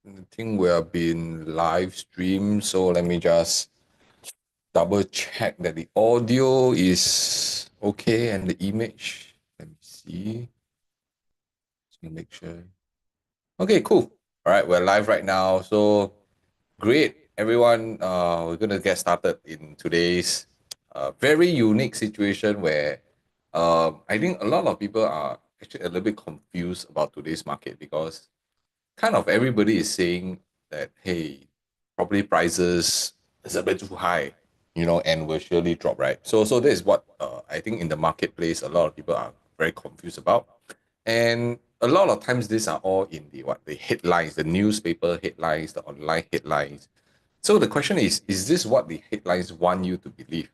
I think we have been live streamed, so let me just double check that the audio is okay and the image. Let me see. Just make sure. Okay, cool. All right, we're live right now. So great, everyone. We're gonna get started in today's very unique situation where I think a lot of people are actually a little bit confused about today's market because kind of everybody is saying that, hey, property prices is a bit too high, and will surely drop, right? So that is what I think in the marketplace a lot of people are very confused about, and a lot of times these are all in the headlines, the newspaper headlines, the online headlines. So the question is this what the headlines want you to believe?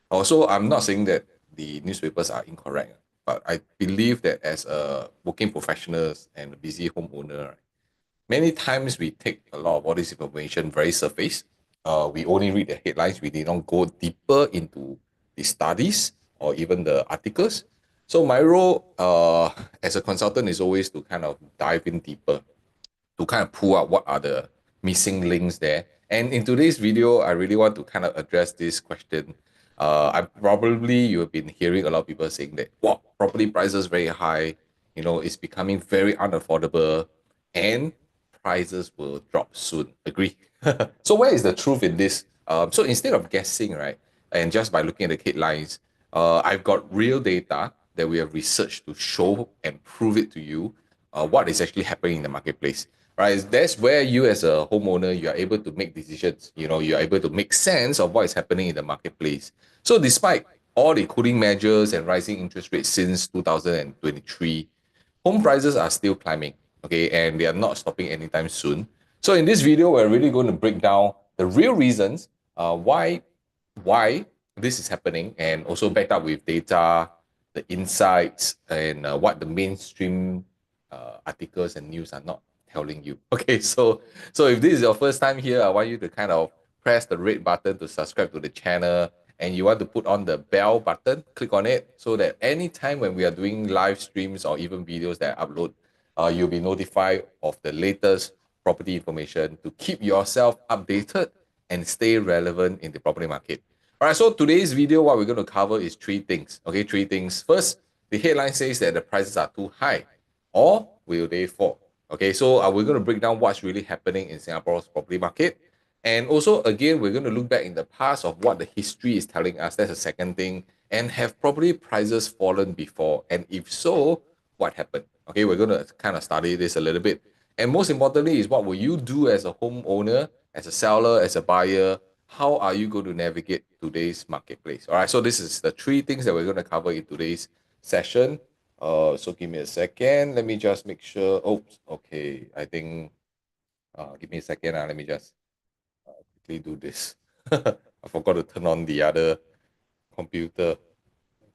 Also, I'm not saying that the newspapers are incorrect, but I believe that as a working professionals and a busy homeowner, many times we take a lot of all this information very surface. We only read the headlines. We did not go deeper into the studies or even the articles. So my role as a consultant is always to kind of dive in deeper to kind of pull out what are the missing links there. And in today's video, I really want to kind of address this question. I probably you have been hearing a lot of people saying that, wow, property prices very high, it's becoming very unaffordable, and prices will drop soon. Agree? So where is the truth in this? So instead of guessing, right, and just by looking at the headlines, I've got real data that we have researched to show and prove it to you what is actually happening in the marketplace, right? That's where you as a homeowner, you are able to make decisions. You are able to make sense of what is happening in the marketplace. So despite all the cooling measures and rising interest rates since 2023, home prices are still climbing, okay, and they are not stopping anytime soon. So in this video, we're really going to break down the real reasons why this is happening, and also backed up with data, the insights, and what the mainstream articles and news are not telling you. Okay, so if this is your first time here, I want you to kind of press the red button to subscribe to the channel, and you want to put on the bell button, click on it, so that anytime when we are doing live streams or even videos that I upload, you'll be notified of the latest property information to keep yourself updated and stay relevant in the property market. All right, so today's video, what we're going to cover is three things. Okay, three things. First, the headline says that the prices are too high, or will they fall? Okay, so we're going to break down what's really happening in Singapore's property market. And also, again, we're going to look back in the past of what the history is telling us. That's the second thing. And have property prices fallen before? And if so, what happened? Okay, we're going to kind of study this a little bit. And most importantly, is what will you do as a homeowner, as a seller, as a buyer? How are you going to navigate today's marketplace? All right, so this is the three things that we're going to cover in today's session. So give me a second. Let me just make sure. Oops, okay. I think, give me a second. Let me just quickly do this. I forgot to turn on the other computer.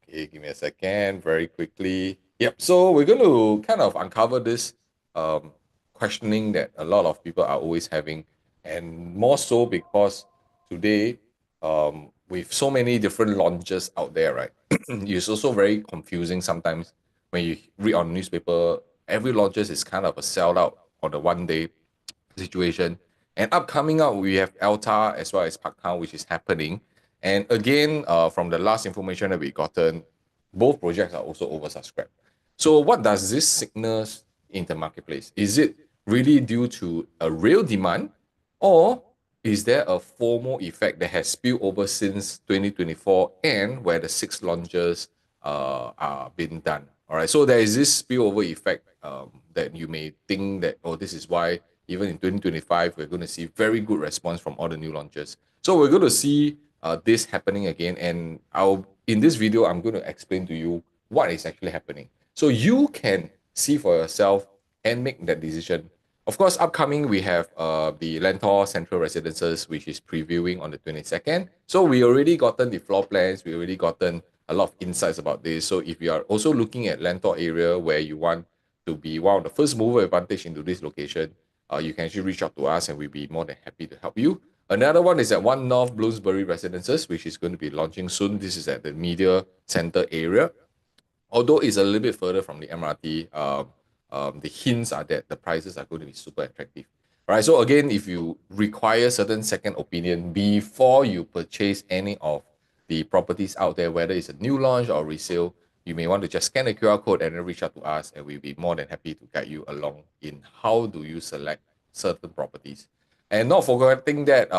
Okay, give me a second, very quickly. Yep, so we're going to kind of uncover this um, questioning that a lot of people are always having, and more so because today, with so many different launches out there, right? It's also very confusing sometimes when you read on newspaper. Every launches is kind of a sellout on the one day situation. And upcoming out, we have Alta as well as Paktown, which is happening. And again, from the last information that we gotten, both projects are also oversubscribed. So what does this signal in the marketplace? Is it really due to a real demand, or is there a FOMO effect that has spilled over since 2024 and where the six launches are being done? All right, so there is this spillover effect that you may think that, oh, this is why even in 2025 we're going to see very good response from all the new launches. So we're going to see this happening again, and I'll in this video I'm going to explain to you what is actually happening, so you can see for yourself and make that decision. Of course, upcoming we have the Lentor Central Residences, which is previewing on the 22nd. So we already gotten the floor plans, we already gotten a lot of insights about this. So if you are also looking at Lentor area where you want to be one of the first mover advantage into this location, you can actually reach out to us and we'll be more than happy to help you. Another one is at One North Bloomsbury Residences, which is going to be launching soon. This is at the media center area. Although it's a little bit further from the MRT, the hints are that the prices are going to be super attractive. Right. So again, if you require certain second opinion before you purchase any of the properties out there, whether it's a new launch or resale, you may want to just scan the QR code and then reach out to us, and we'll be more than happy to guide you along in how do you select certain properties. And not forgetting that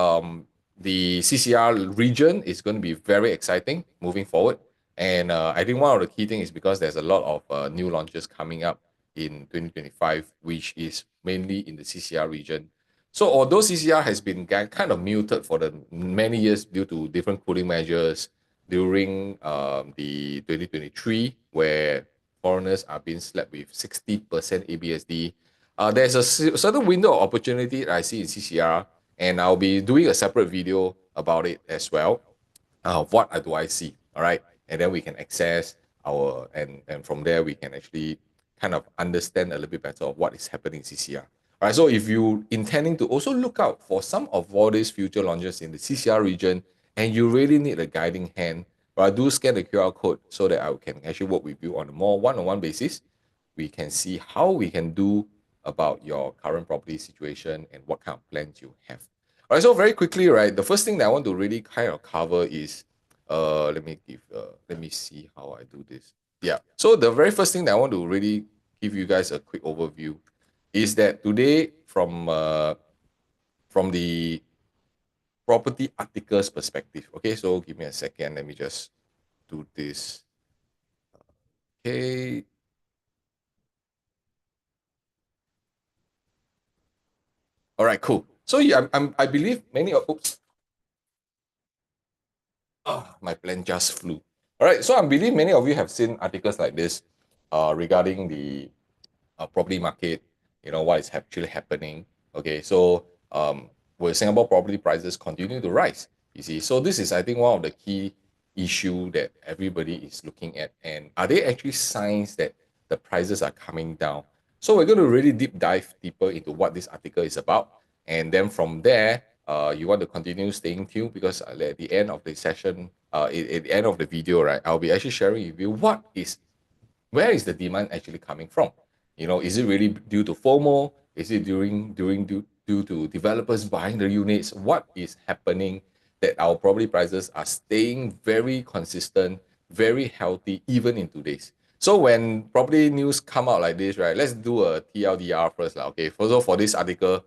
the CCR region is going to be very exciting moving forward. And I think one of the key things is because there's a lot of new launches coming up in 2025, which is mainly in the CCR region. So although CCR has been kind of muted for the many years due to different cooling measures during the 2023, where foreigners are being slapped with 60% ABSD, there's a certain window of opportunity that I see in CCR, and I'll be doing a separate video about it as well. What do I see? All right, and then we can access our and from there we can actually kind of understand a little bit better of what is happening in CCR. All right, so if you intending to also look out for some of all these future launches in the CCR region, and you really need a guiding hand, but do scan the QR code so that I can actually work with you on a more one-on-one basis. We can see how we can do about your current property situation and what kind of plans you have. All right, so very quickly, right, the first thing that I want to really kind of cover is, let me see how I do this. Yeah, so the very first thing that I want to really give you guys a quick overview is that today, from the property articles perspective, okay, so give me a second, let me just do this. Okay. All right, cool. So yeah, I believe many of, oops, my plan just flew. All right, so I believe many of you have seen articles like this regarding the property market, what is actually happening. Okay, so will Singapore property prices continue to rise? You see, so this is, I think, one of the key issue that everybody is looking at. And are there actually signs that the prices are coming down? So we're going to really deep dive deeper into what this article is about. And then from there, you want to continue staying tuned because at the end of the session, at the end of the video, right, I'll be actually sharing with you where is the demand actually coming from? Is it really due to FOMO? Is it due to developers buying the units? What is happening that our property prices are staying very consistent, very healthy, even in today's? So when property news come out like this, right? Let's do a TLDR first, lah. Okay. So for this article,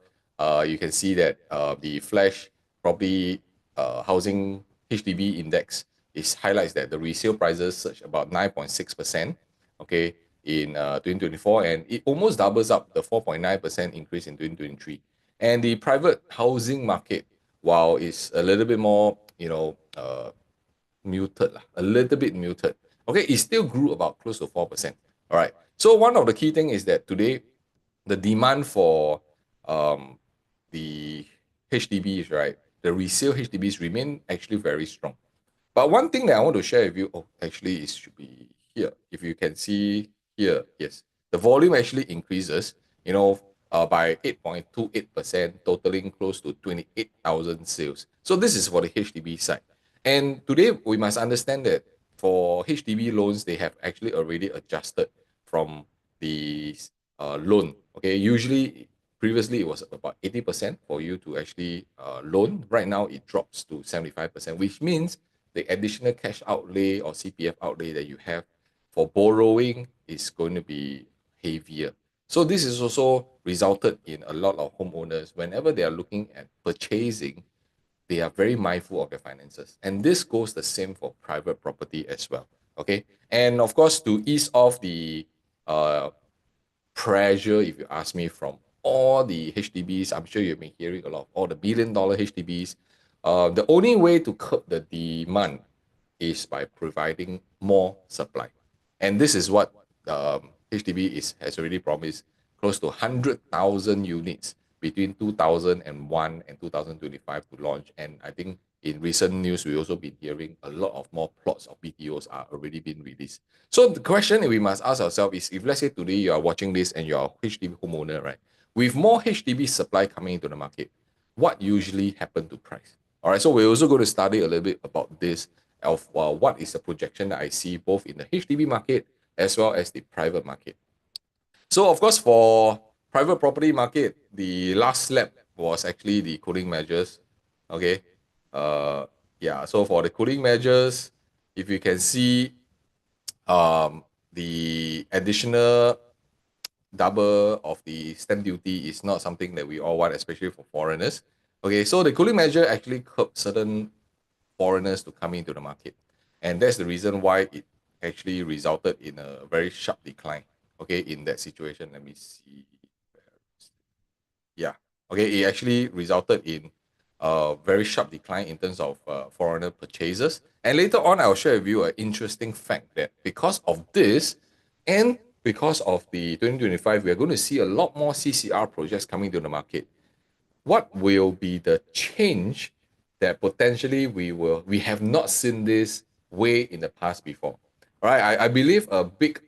you can see that the flash property housing HDB index is highlights that the resale prices surged about 9.6%, okay, in 2024, and it almost doubles up the 4.9% increase in 2023. And the private housing market, while it's a little bit more, muted, a little bit muted, okay, it still grew about close to 4%. All right. So one of the key things is that today, the demand for the HDBs, right, the resale HDBs remain actually very strong. But one thing that I want to share with you, actually, it should be here. If you can see here, yes, the volume actually increases, by 8.28%, totaling close to 28,000 sales. So this is for the HDB side. And today, we must understand that for HDB loans, they have actually already adjusted from the loan. Okay, usually, previously, it was about 80% for you to actually loan. Right now, it drops to 75%, which means the additional cash outlay or CPF outlay that you have for borrowing is going to be heavier. So this is also resulted in a lot of homeowners, whenever they are looking at purchasing, they are very mindful of their finances. And this goes the same for private property as well. Okay. And of course, to ease off the pressure, if you ask me, from all the HDBs, I'm sure you've been hearing a lot of all the billion-dollar HDBs. The only way to curb the demand is by providing more supply. And this is what HDB has already promised, close to 100,000 units between 2001 and 2025 to launch. And I think in recent news, we also been hearing a lot of more plots of BTOs are already being released. So the question that we must ask ourselves is, if let's say today you are watching this and you're a HDB homeowner, right? With more HDB supply coming into the market, what usually happen to price? All right, so we're also going to study a little bit about this, of what is the projection that I see both in the HDB market as well as the private market. So of course, for private property market, the last slap was actually the cooling measures. Okay. Uh, yeah. So for the cooling measures, if you can see, the additional double of the stamp duty is not something that we all want, especially for foreigners. Okay, so the cooling measure actually curbed certain foreigners to come into the market. And that's the reason why it actually resulted in a very sharp decline. Okay, in that situation, let me see. Yeah. Okay, it actually resulted in a very sharp decline in terms of foreigner purchases. And later on, I'll share with you an interesting fact that because of this, and because of the 2025, we are going to see a lot more CCR projects coming to the market. What will be the change that potentially we have not seen this way in the past before? All right, I believe a big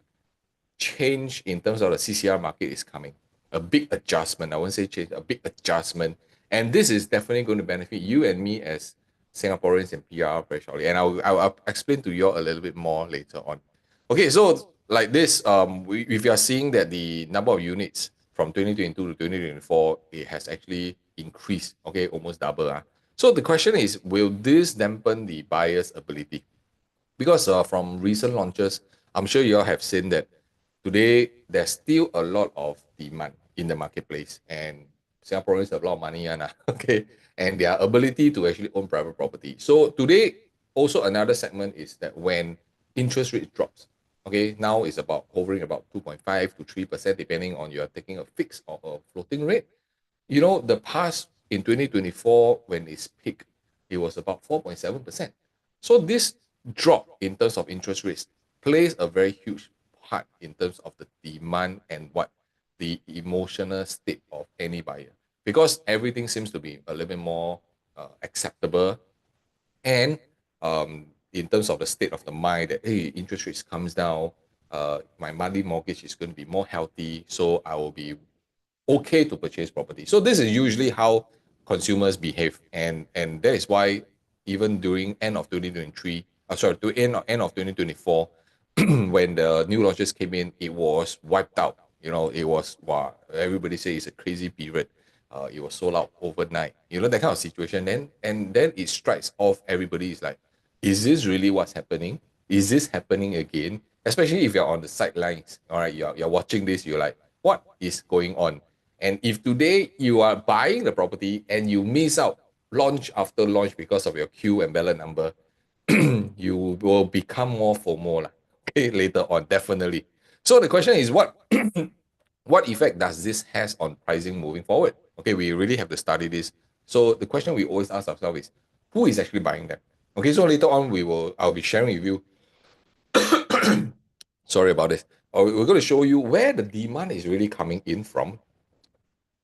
change in terms of the CCR market is coming. A big adjustment. I won't say change, a big adjustment. And this is definitely going to benefit you and me as Singaporeans and PR very shortly. And I'll explain to you a little bit more later on. Okay, so like this, if you are seeing that the number of units from 2022 to 2024, it has actually increased, okay, almost double. So the question is, will this dampen the buyer's ability? Because from recent launches, I'm sure you all have seen that today there's still a lot of demand in the marketplace, and Singaporeans have a lot of money, okay, and their ability to actually own private property. So today, also another segment is that when interest rate drops, okay, now it's about hovering about 2.5 to 3%, depending on you're taking a fixed or a floating rate. You know, the past in 2024, when it's peaked, it was about 4.7%. So this drop in terms of interest rates plays a very huge part in terms of the demand and what the emotional state of any buyer. Because everything seems to be a little bit more acceptable, and in terms of the state of the mind that, hey, interest rates comes down, my monthly mortgage is going to be more healthy, so I will be okay to purchase property. So this is usually how consumers behave, and that is why even during end of 2023, sorry, to end of 2024, when the new launches came in, it was wiped out. You know, it was wow. Everybody say it's a crazy period. It was sold out overnight. You know, that kind of situation. Then it strikes off. Everybody is like, is this really what's happening? Is this happening again? Especially if you're on the sidelines. All right, you're watching this. You're like, what is going on? And if today you are buying the property and you miss out launch after launch because of your queue and ballot number, you will become more FOMO lah. Okay, later on, definitely. So the question is, what what effect does this has on pricing moving forward? Okay, we really have to study this. So the question we always ask ourselves is, who is actually buying them? Okay, so later on I'll be sharing with you. Sorry about this. We're going to show you where the demand is really coming in from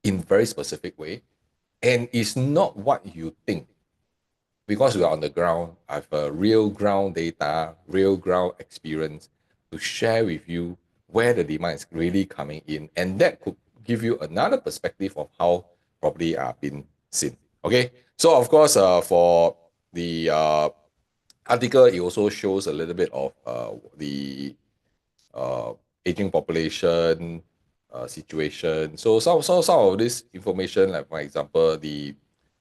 in very specific way, and it's not what you think, because we are on the ground. I have a real ground data, real ground experience to share with you where the demand is really coming in, and that could give you another perspective of how property are being seen. Okay, so of course, for the article, it also shows a little bit of the uh, aging population situation. So some of this information, like for example, the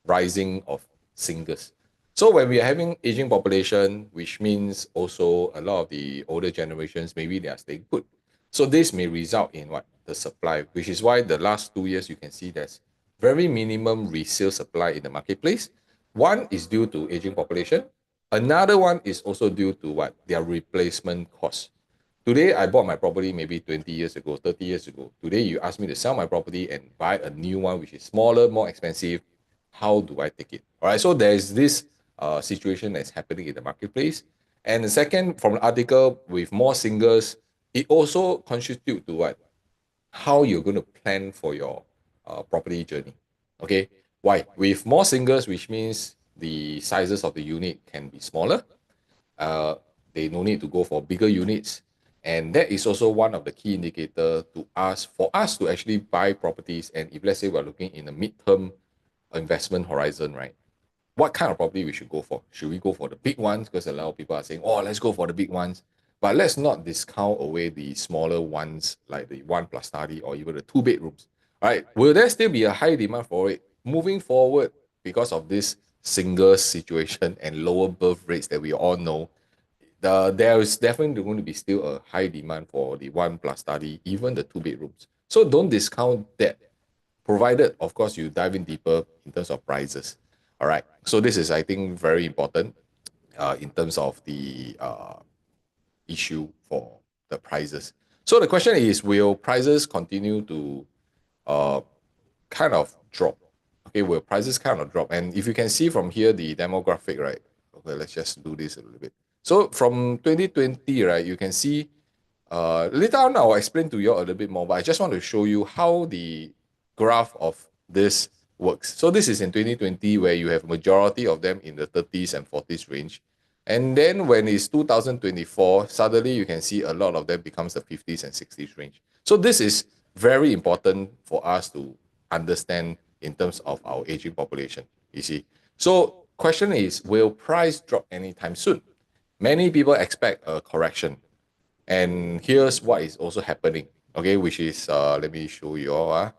rising of singles. So when we are having aging population, which means also a lot of the older generations, maybe they are staying put. So this may result in what? The supply, which is why the last 2 years you can see there's very minimum resale supply in the marketplace. One is due to aging population. Another one is also due to what? Their replacement cost. Today, I bought my property maybe 20 years ago, 30 years ago. Today, you ask me to sell my property and buy a new one, which is smaller, more expensive. How do I take it? All right, so there's this situation that's happening in the marketplace. And the second, from the article, with more singles, it also contributes to what? How you're going to plan for your property journey. Okay, why? With more singles, which means the sizes of the unit can be smaller, uh, they no need to go for bigger units. And that is also one of the key indicator to us, for us to actually buy properties. And if let's say we're looking in a midterm investment horizon, right? What kind of property we should go for? Should we go for the big ones? Because a lot of people are saying, oh, let's go for the big ones. But let's not discount away the smaller ones, like the one plus study or even the two bedrooms. All right, will there still be a high demand for it moving forward because of this single situation and lower birth rates that we all know? There is definitely going to be still a high demand for the one plus study, even the two bedrooms. So don't discount that, provided, of course, you dive in deeper in terms of prices. All right. So this is, I think, very important in terms of the issue for the prices. So the question is, will prices continue to uh, kind of drop? Okay, will prices kind of drop? And if you can see from here, the demographic, right? Okay, let's just do this a little bit. So from 2020, right, you can see later on I'll explain to you a little bit more, but I just want to show you how the graph of this works. So this is in 2020 where you have majority of them in the 30s and 40s range. And then when it's 2024, suddenly you can see a lot of them becomes the 50s and 60s range. So this is very important for us to understand in terms of our aging population, you see. So question is, will price drop anytime soon? Many people expect a correction. And here's what is also happening, okay, which is, let me show you all.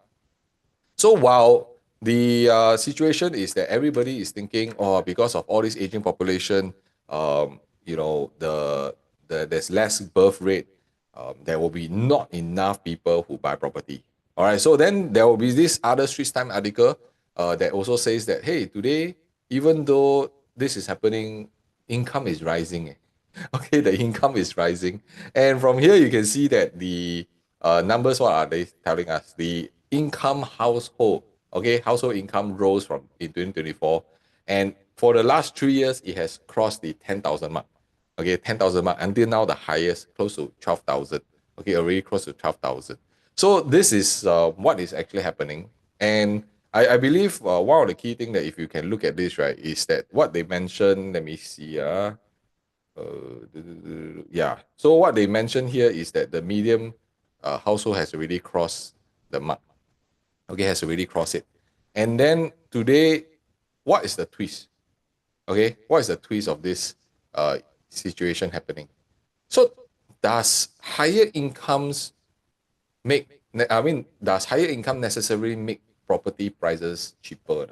So while the situation is that everybody is thinking, oh, because of all this aging population, you know, there's less birth rate, there will be not enough people who buy property. All right, so then there will be this other Straits Time article that also says that, hey, today, even though this is happening, income is rising. Okay, the income is rising. And from here, you can see that the numbers, what are they telling us? The income household, okay, household income rose from in 2024. And for the last 3 years, it has crossed the 10,000 mark. Okay, 10,000 mark until now, the highest, close to 12,000. Okay, already close to 12,000. So this is what is actually happening. And I believe one of the key things that if you can look at this, right, is that what they mentioned, let me see, yeah. So what they mentioned here is that the medium household has already crossed the mark. Okay, has already crossed it. And then today, what is the twist? Okay, what is the twist of this situation happening? So does higher incomes make, I mean, does higher income necessarily make property prices cheaper?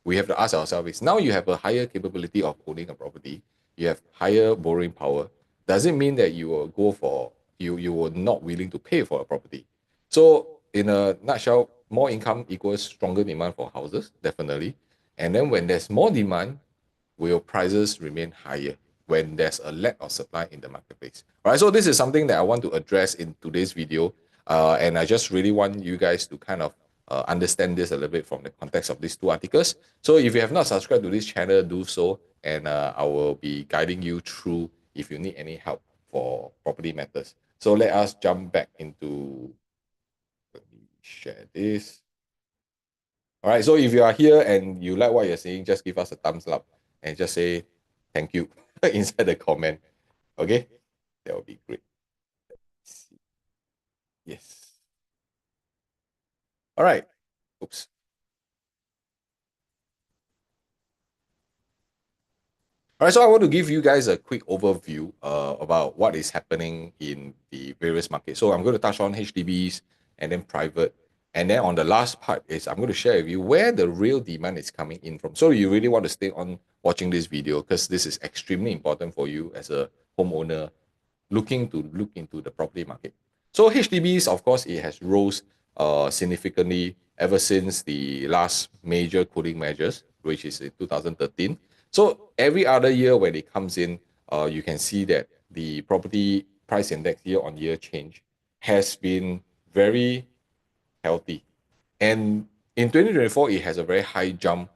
We have to ask ourselves is, now you have a higher capability of owning a property, you have higher borrowing power. Does it mean that you will go for, you were not willing to pay for a property? So in a nutshell, more income equals stronger demand for houses, definitely. And then when there's more demand, will prices remain higher when there's a lack of supply in the marketplace? All right, so this is something that I want to address in today's video. And I just really want you guys to kind of understand this a little bit from the context of these two articles. So if you have not subscribed to this channel, do so. And I will be guiding you through if you need any help for property matters. So let us jump back into, let me share this. All right, so if you are here and you like what you're saying, just give us a thumbs up and just say thank you inside the comment. Okay, that would be great. Yes. All right. Oops. All right, so I want to give you guys a quick overview about what is happening in the various markets. So I'm going to touch on HDBs and then private. And then on the last part is I'm going to share with you where the real demand is coming in from. So you really want to stay on watching this video because this is extremely important for you as a homeowner looking to look into the property market. So HDBs, of course, it has rose significantly ever since the last major cooling measures, which is in 2013. So every other year when it comes in, you can see that the property price index year on year change has been very healthy. And in 2024, it has a very high jump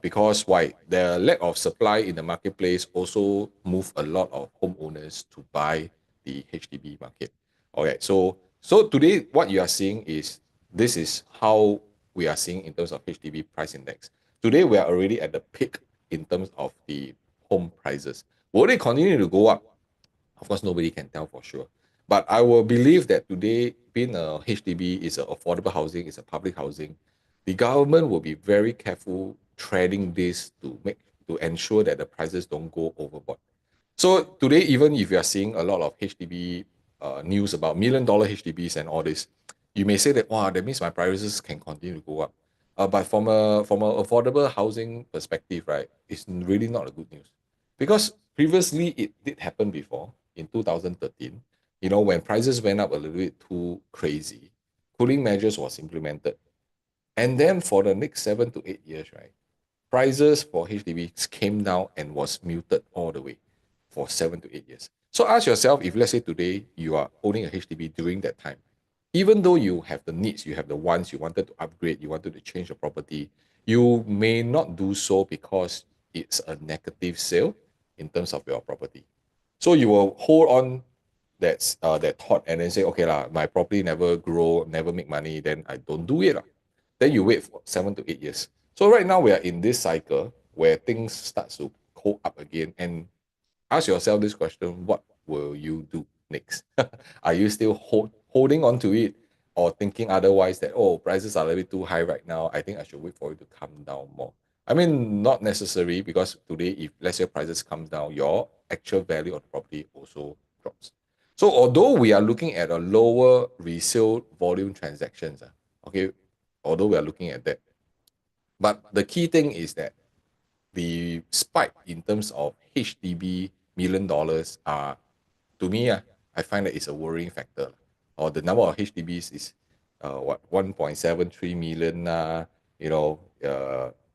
because why? The lack of supply in the marketplace also move a lot of homeowners to buy the HDB market. All right, so today what you are seeing is, this is how we are seeing in terms of HDB price index. Today we are already at the peak in terms of the home prices. Will it continue to go up? Of course, nobody can tell for sure. But I will believe that today, being a HDB is an affordable housing, is a public housing, the government will be very careful treading this to ensure that the prices don't go overboard. So today, even if you are seeing a lot of HDB news about $1 million HDBs and all this, you may say that, wow, that means my prices can continue to go up. But from a affordable housing perspective, right, it's really not a good news. Because previously it did happen before in 2013, when prices went up a little bit too crazy, cooling measures was implemented. And then for the next 7 to 8 years, right, prices for HDBs came down and was muted all the way for 7 to 8 years. So ask yourself, if let's say today you are owning a HDB during that time, even though you have the needs, you have the wants, you wanted to upgrade, you wanted to change the property, you may not do so because it's a negative sale in terms of your property. So you will hold on that thought and then say, okay lah, my property never grow, never make money, then I don't do it lah. Then you wait for 7 to 8 years. So right now we are in this cycle where things start to go up again, and ask yourself this question: what will you do next? Are you still holding on to it, or thinking otherwise that, oh, prices are a little bit too high right now, I think I should wait for it to come down more? I mean, not necessary, because today, if let's say prices comes down, your actual value of the property also drops. So although we are looking at a lower resale volume transactions, okay, although we are looking at that, but the key thing is that the spike in terms of HDB $1 million to me, I find that it's a worrying factor. Or the number of HDBs is 1.73 million.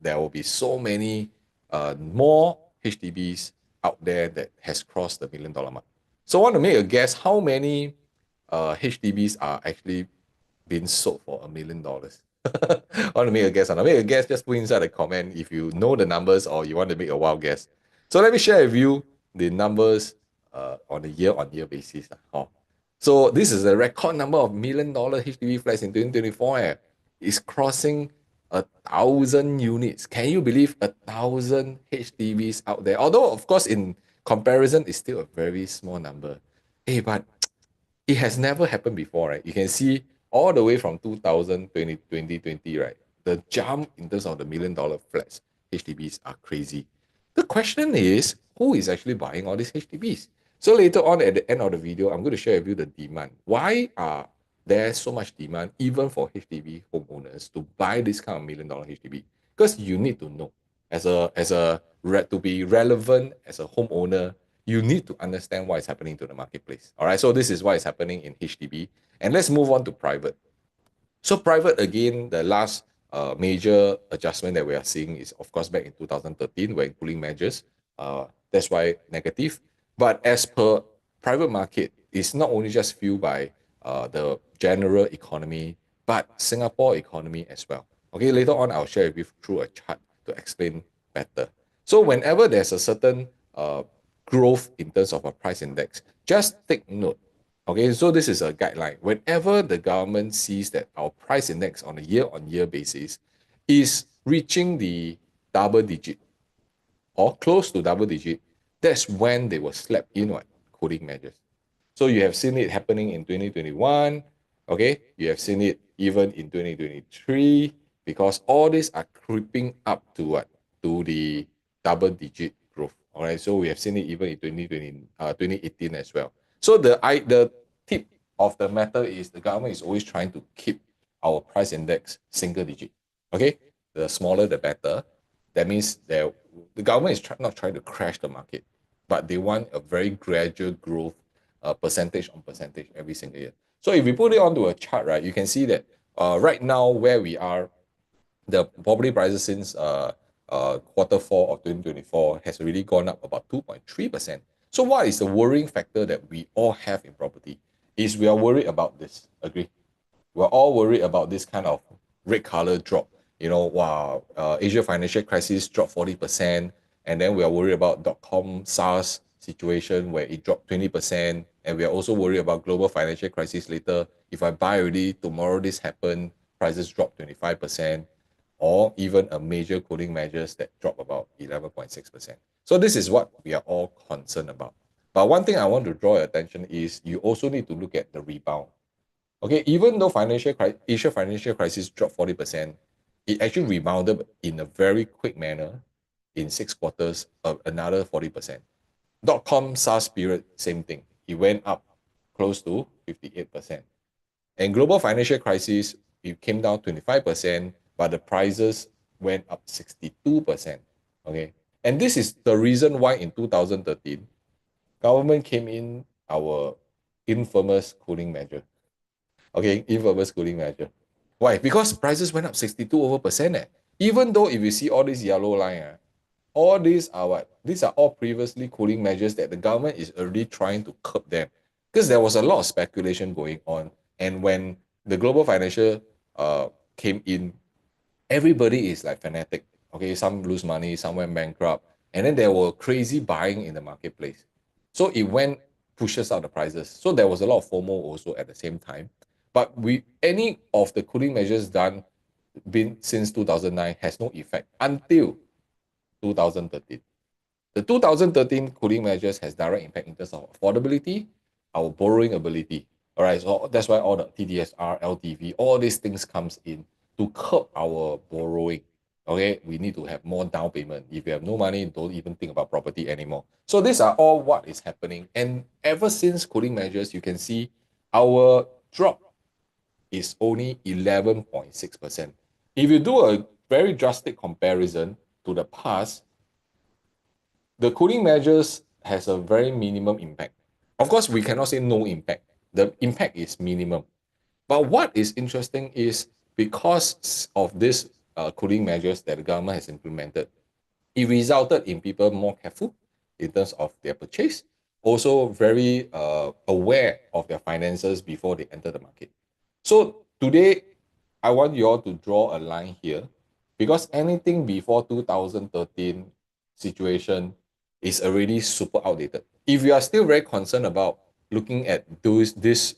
There will be so many more HDBs out there that has crossed the $1 million mark. So I want to make a guess how many HDBs are actually being sold for $1 million. I want to make a guess. Make a guess, just put inside the comment if you know the numbers or you want to make a wild guess. So let me share with you the numbers on a year-on-year basis. So this is a record number of $1 million HDB flats in 2024. It's crossing 1,000 units. Can you believe 1,000 HDBs out there? Although, of course, in comparison, it's still a very small number. Hey, but it has never happened before, right? You can see all the way from 2020, right? The jump in terms of the $1 million flats, HDBs, are crazy. The question is, who is actually buying all these HDBs? So later on at the end of the video, I'm going to share with you the demand. Why are there so much demand, even for HDB homeowners, to buy this kind of $1 million HDB? Because you need to know, to be relevant as a homeowner, you need to understand what is happening to the marketplace. All right, so this is what is happening in HDB. And let's move on to private. So private, again, the last major adjustment that we are seeing is, of course, back in 2013, when cooling measures. That's why negative. But as per private market, it's not only just fueled by the general economy, but Singapore economy as well. Okay, later on, I'll share with you through a chart to explain better. So whenever there's a certain growth in terms of a price index, just take note. Okay, so this is a guideline. Whenever the government sees that our price index on a year-on-year basis is reaching the double digit or close to double digit, that's when they will slap in what cooling measures. So you have seen it happening in 2021. Okay, you have seen it even in 2023, because all these are creeping up to what? To the double digit growth. All right, so we have seen it even in 2018 as well. So the tip of the matter is the government is always trying to keep our price index single digit. Okay, the smaller the better. That means the government is not trying to crash the market, but they want a very gradual growth, percentage on percentage every single year. So if we put it onto a chart, right, you can see that right now where we are, the property prices since Q4 of 2024 has really gone up about 2.3%. So what is the worrying factor that we all have in property? Is we are worried about this. Agree? We're all worried about this kind of red color drop. Wow, Asia financial crisis dropped 40%, and then we are worried about .com SARS situation where it dropped 20%, and we are also worried about global financial crisis later. If I buy already, tomorrow this happened, prices drop 25%, or even a major cooling measures that drop about 11.6%. So this is what we are all concerned about. But one thing I want to draw your attention is you also need to look at the rebound. Okay, even though Asia financial crisis dropped 40%, it actually rebounded in a very quick manner in 6 quarters of another 40%. .com SARS period, same thing. It went up close to 58%. And global financial crisis, it came down 25%, but the prices went up 62%. Okay. And this is the reason why in 2013, government came in our infamous cooling measure. Okay, infamous cooling measure. Why? Because prices went up 62 over percent. Even though if you see all these yellow line, all these are what? These are all previously cooling measures that the government is already trying to curb them. Because there was a lot of speculation going on. And when the global financial came in, everybody is like fanatic. Okay, some lose money, some went bankrupt, and then there were crazy buying in the marketplace. So it went pushes up the prices. So there was a lot of FOMO also at the same time. But we any of the cooling measures done been since 2009 has no effect until 2013. The 2013 cooling measures has direct impact in terms of affordability, our borrowing ability. All right, so that's why all the TDSR, LTV, all these things comes in to curb our borrowing. Okay, we need to have more down payment. If you have no money, don't even think about property anymore. So these are all what is happening. And ever since cooling measures, you can see our drop is only 11.6%. If you do a very drastic comparison to the past, the cooling measures has a very minimum impact. Of course, we cannot say no impact. The impact is minimum. But what is interesting is because of this cooling measures that the government has implemented, it resulted in people more careful in terms of their purchase, also very aware of their finances before they enter the market. So today, I want you all to draw a line here because anything before 2013 situation is already super outdated. If you are still very concerned about looking at this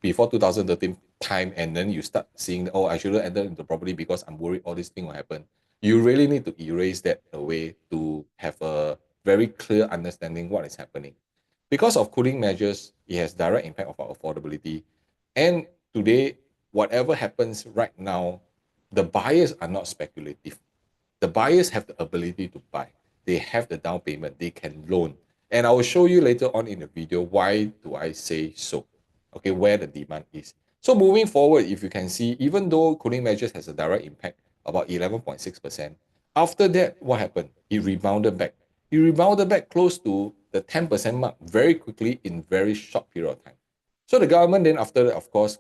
before 2013 time and then you start seeing, oh, I shouldn't enter into property because I'm worried all this thing will happen, you really need to erase that away to have a very clear understanding what is happening. Because of cooling measures, it has direct impact of our affordability. And today, whatever happens right now, the buyers are not speculative. The buyers have the ability to buy. They have the down payment. They can loan. And I will show you later on in the video why do I say so. Okay, where the demand is. So moving forward, if you can see, even though cooling measures has a direct impact, about 11.6%, after that, what happened? It rebounded back. It rebounded back close to the 10% mark very quickly in very short period of time. So the government then after that, of course,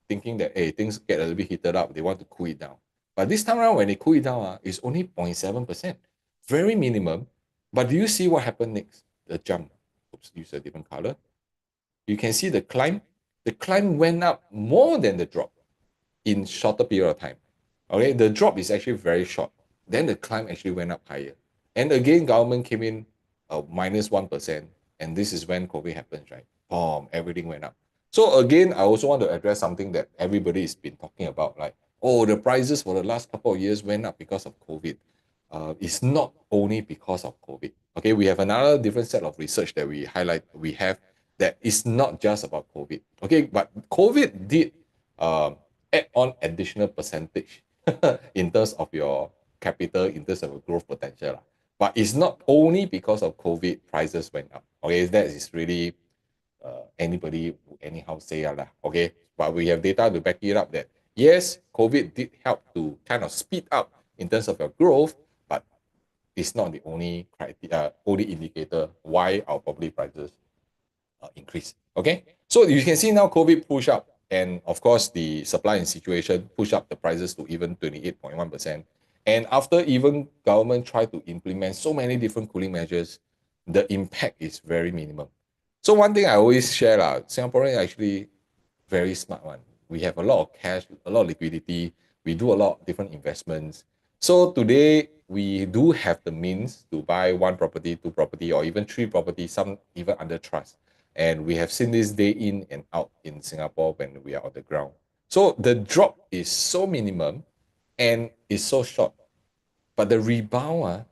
thinking that, hey, things get a little bit heated up, they want to cool it down. But this time around, when they cool it down, it's only 0.7%. Very minimum. But do you see what happened next? The jump. Oops, use a different color. You can see the climb. The climb went up more than the drop in shorter period of time. Okay, the drop is actually very short. Then the climb actually went up higher. And again, government came in minus 1%. And this is when COVID happens, right? Boom, everything went up. So again, I also want to address something that everybody has been talking about, like, oh, the prices for the last couple of years went up because of COVID. It's not only because of COVID. Okay, we have another different set of research that we highlight. We have that is not just about COVID. Okay, but COVID did add on additional percentage in terms of your capital, in terms of growth potential. But it's not only because of COVID prices went up. Okay, that is really anybody anyhow say okay. But we have data to back it up that yes, COVID did help to kind of speed up in terms of your growth, but it's not the only criteria, only indicator why our property prices increase. Okay, so you can see now COVID push up, and of course the supply and situation push up the prices to even 28.1%. And after even government try to implement so many different cooling measures, the impact is very minimum. So one thing I always share Singaporeans are actually very smart one. We have a lot of cash, a lot of liquidity. We do a lot of different investments. So today we do have the means to buy one property, two property, or even three properties, some even under trust. And we have seen this day in and out in Singapore when we are on the ground. So the drop is so minimum and it's so short. But the rebound,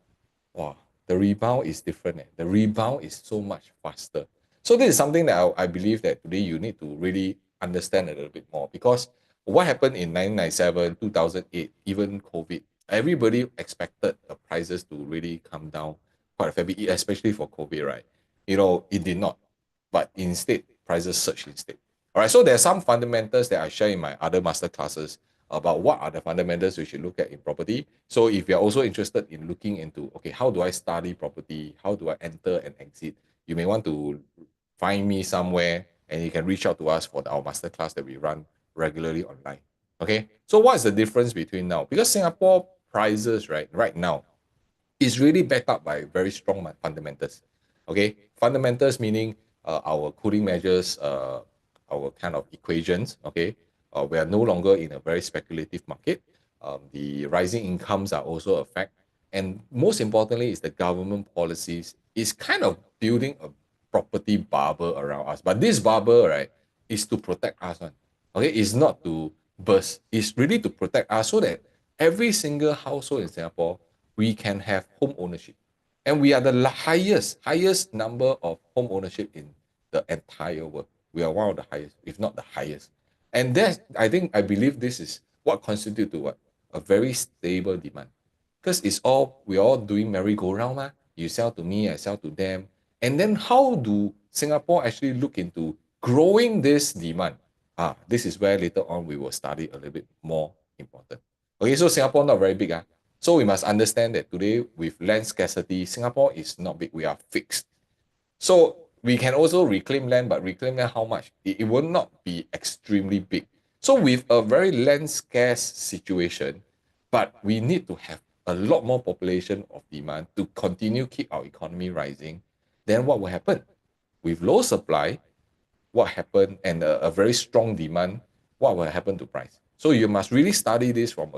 wow, the rebound is different. The rebound is so much faster. So this is something that I believe that today you need to really understand a little bit more because what happened in 1997, 2008, even COVID, everybody expected the prices to really come down quite a fair bit, especially for COVID, right? You know, it did not. But instead, prices surged instead. All right, so there are some fundamentals that I share in my other master classes about what are the fundamentals we should look at in property. So if you're also interested in looking into, okay, how do I study property? How do I enter and exit? You may want to find me somewhere and you can reach out to us for our master class that we run regularly online. Okay, so what's the difference between now? Because Singapore prices, right now, is really backed up by very strong fundamentals. Okay, fundamentals meaning our cooling measures, our kind of equations. Okay, we are no longer in a very speculative market. The rising incomes are also a fact, and most importantly, is the government policies is kind of building a property bubble around us. But this bubble, right, is to protect us. One. Okay, it's not to burst. It's really to protect us so that every single household in Singapore we can have home ownership. And we are the highest number of home ownership in the entire world. We are one of the highest, if not the highest. And that, I believe this is what constitutes to what? A very stable demand. Because we're all doing merry-go-round, ma. You sell to me, I sell to them. And then how do Singapore actually look into growing this demand? This is where later on we will study a little bit more important. Okay, so Singapore not very big. So we must understand that today with land scarcity, Singapore is not big. We are fixed. So we can also reclaim land, but reclaim land how much? It will not be extremely big. So with a very land scarce situation, but we need to have a lot more population of demand to continue keep our economy rising, then what will happen? With low supply, what happened and a very strong demand, what will happen to price? So you must really study this from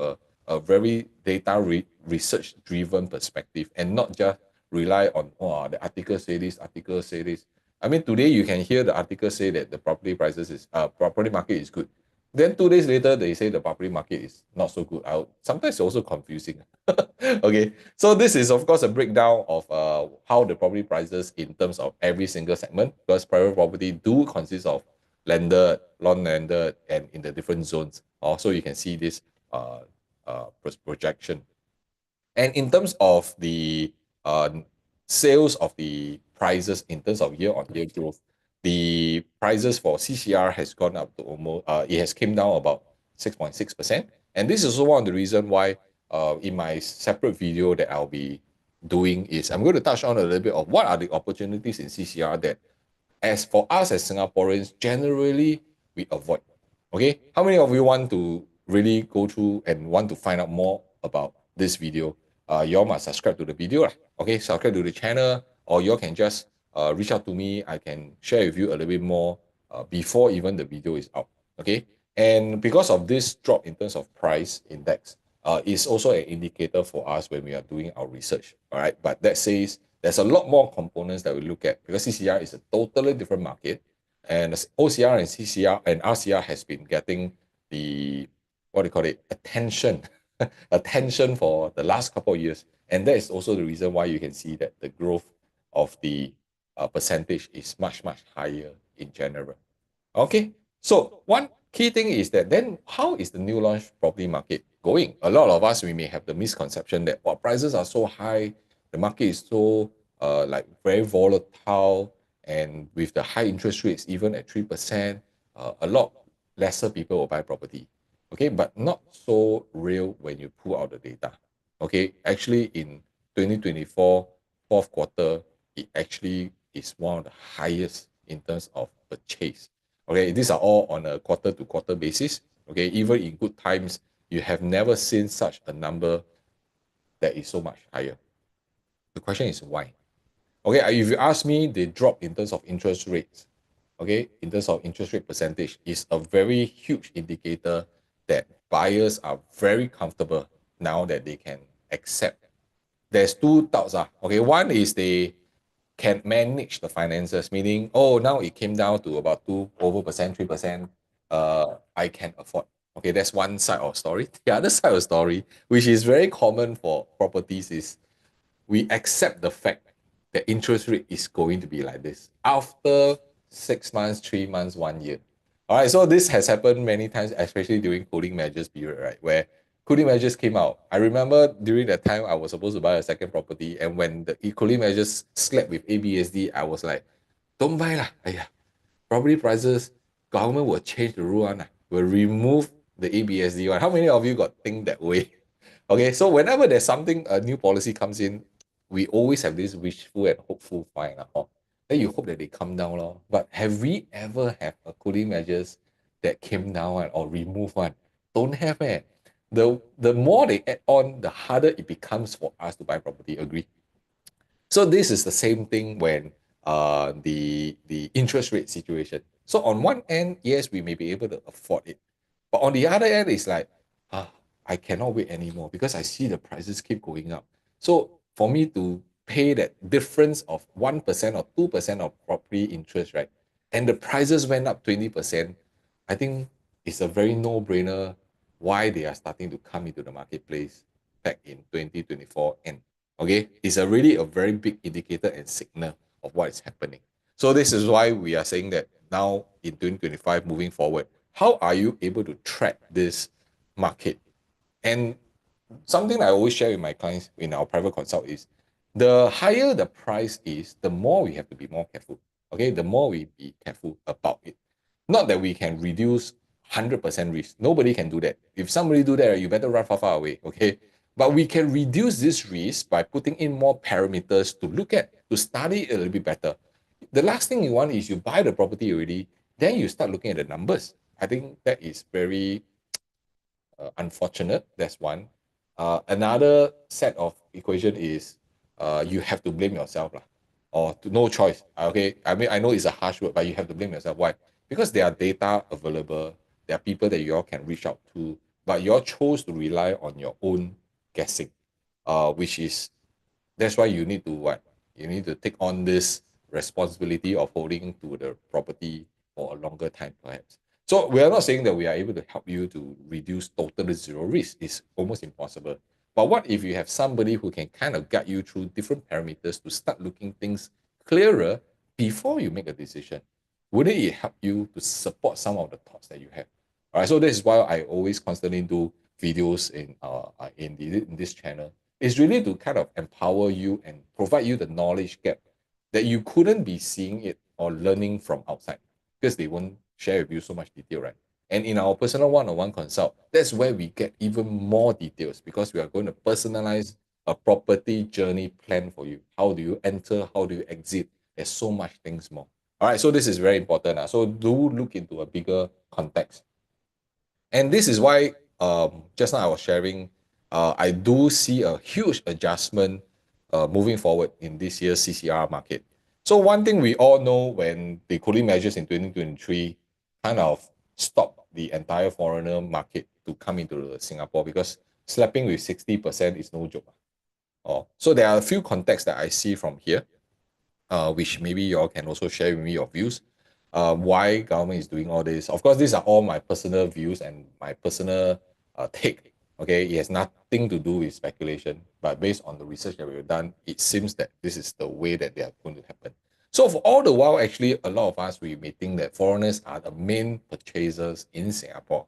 a very data research driven perspective and not just rely on, oh, the article say this, article say this. I mean, today you can hear the article say that the property market is good. Then 2 days later, they say the property market is not so good. Sometimes it's also confusing. Okay, so this is of course a breakdown of how the property prices in terms of every single segment, because private property do consist of landed, non-landed, and in the different zones. Also, you can see this projection. And in terms of the sales of the prices in terms of year-on-year growth, the prices for CCR has gone up to almost, it has came down about 6.6%. And this is also one of the reasons why in my separate video that I'll be doing is I'm going to touch on a little bit of what are the opportunities in CCR that as for us as Singaporeans, generally we avoid. Okay, how many of you want to really go through and want to find out more about this video? You all must subscribe to the video. Okay, subscribe to the channel, or you all can just reach out to me. I can share with you a little bit more before even the video is out. Okay, and because of this drop in terms of price index, is also an indicator for us when we are doing our research. All right, but that says there's a lot more components that we look at because CCR is a totally different market, and OCR and CCR and RCR has been getting the what do you call it attention attention for the last couple of years, and that is also the reason why you can see that the growth of the percentage is much higher in general. Okay, so one key thing is that then how is the new launch property market going? A lot of us, we may have the misconception that prices are so high, the market is so like very volatile, and with the high interest rates, even at 3%, a lot lesser people will buy property. Okay, but not so real when you pull out the data. Okay, actually in 2024, fourth quarter, it actually is one of the highest in terms of purchase. Okay, these are all on a quarter to quarter basis. Okay, even in good times, you have never seen such a number that is so much higher. The question is why? Okay, if you ask me, the drop in terms of interest rates, okay, in terms of interest rate percentage is a very huge indicator that buyers are very comfortable now that they can accept. There's two thoughts. Okay, one is they can manage the finances, meaning, oh, now it came down to about 3%. I can afford. Okay, that's one side of story. The other side of story, which is very common for properties, is we accept the fact that interest rate is going to be like this after 6 months, 3 months, 1 year. All right, so this has happened many times, especially during cooling measures period, right? Where cooling measures came out. I remember during that time, I was supposed to buy a second property. And when the cooling measures slapped with ABSD, I was like, don't buy lah. Property prices government will change the rule one, will remove the ABSD one. How many of you got think that way? Okay, so whenever there's something, a new policy comes in, we always have this wishful and hopeful find. Then you hope that they come down. Lor. But have we ever have a cooling measures that came down or removed one? Don't have. The more they add on, the harder it becomes for us to buy property. Agree? So this is the same thing when the interest rate situation. So on one end, yes, we may be able to afford it, but on the other end, it's like, ah, I cannot wait anymore because I see the prices keep going up. So for me to pay that difference of 1% or 2% of property interest, right, and the prices went up 20%, I think it's a very no-brainer why they are starting to come into the marketplace back in 2024 and okay, it's a really a very big indicator and signal of what is happening. So this is why we are saying that now in 2025 moving forward, how are you able to track this market? And something I always share with my clients in our private consult is the higher the price is, the more we have to be more careful. Okay, the more we be careful about it. Not that we can reduce 100% risk. Nobody can do that. If somebody do that, you better run far, far away. Okay, but we can reduce this risk by putting in more parameters to look at, to study it a little bit better. The last thing you want is you buy the property already, then you start looking at the numbers. I think that is very unfortunate. That's one. Another set of equation is you have to blame yourself lah, or to, no choice. Okay, I mean I know it's a harsh word, but you have to blame yourself. Why? Because there are data available. There are people that you all can reach out to, but you all chose to rely on your own guessing, which is that's why you need to what? You need to take on this responsibility of holding to the property for a longer time, perhaps. So we are not saying that we are able to help you to reduce totally zero risk. It's almost impossible. But what if you have somebody who can kind of guide you through different parameters to start looking things clearer before you make a decision? Wouldn't it help you to support some of the thoughts that you have? All right. So this is why I always constantly do videos in this channel. It's really to kind of empower you and provide you the knowledge gap that you couldn't be seeing it or learning from outside because they won't share with you so much detail, right? And in our personal one-on-one consult, that's where we get even more details because we are going to personalize a property journey plan for you. How do you enter? How do you exit? There's so much things more. All right, so this is very important. So do look into a bigger context. And this is why just now I was sharing, I do see a huge adjustment moving forward in this year's CCR market. So one thing we all know when the cooling measures in 2023 kind of stopped the entire foreigner market to come into Singapore because slapping with 60% is no joke. So there are a few contexts that I see from here, which maybe you all can also share with me your views. Why government is doing all this. Of course, these are all my personal views and my personal take. Okay, it has nothing to do with speculation, but based on the research that we've done, it seems that this is the way that they are going to happen. So for all the while, actually, a lot of us, we may think that foreigners are the main purchasers in Singapore.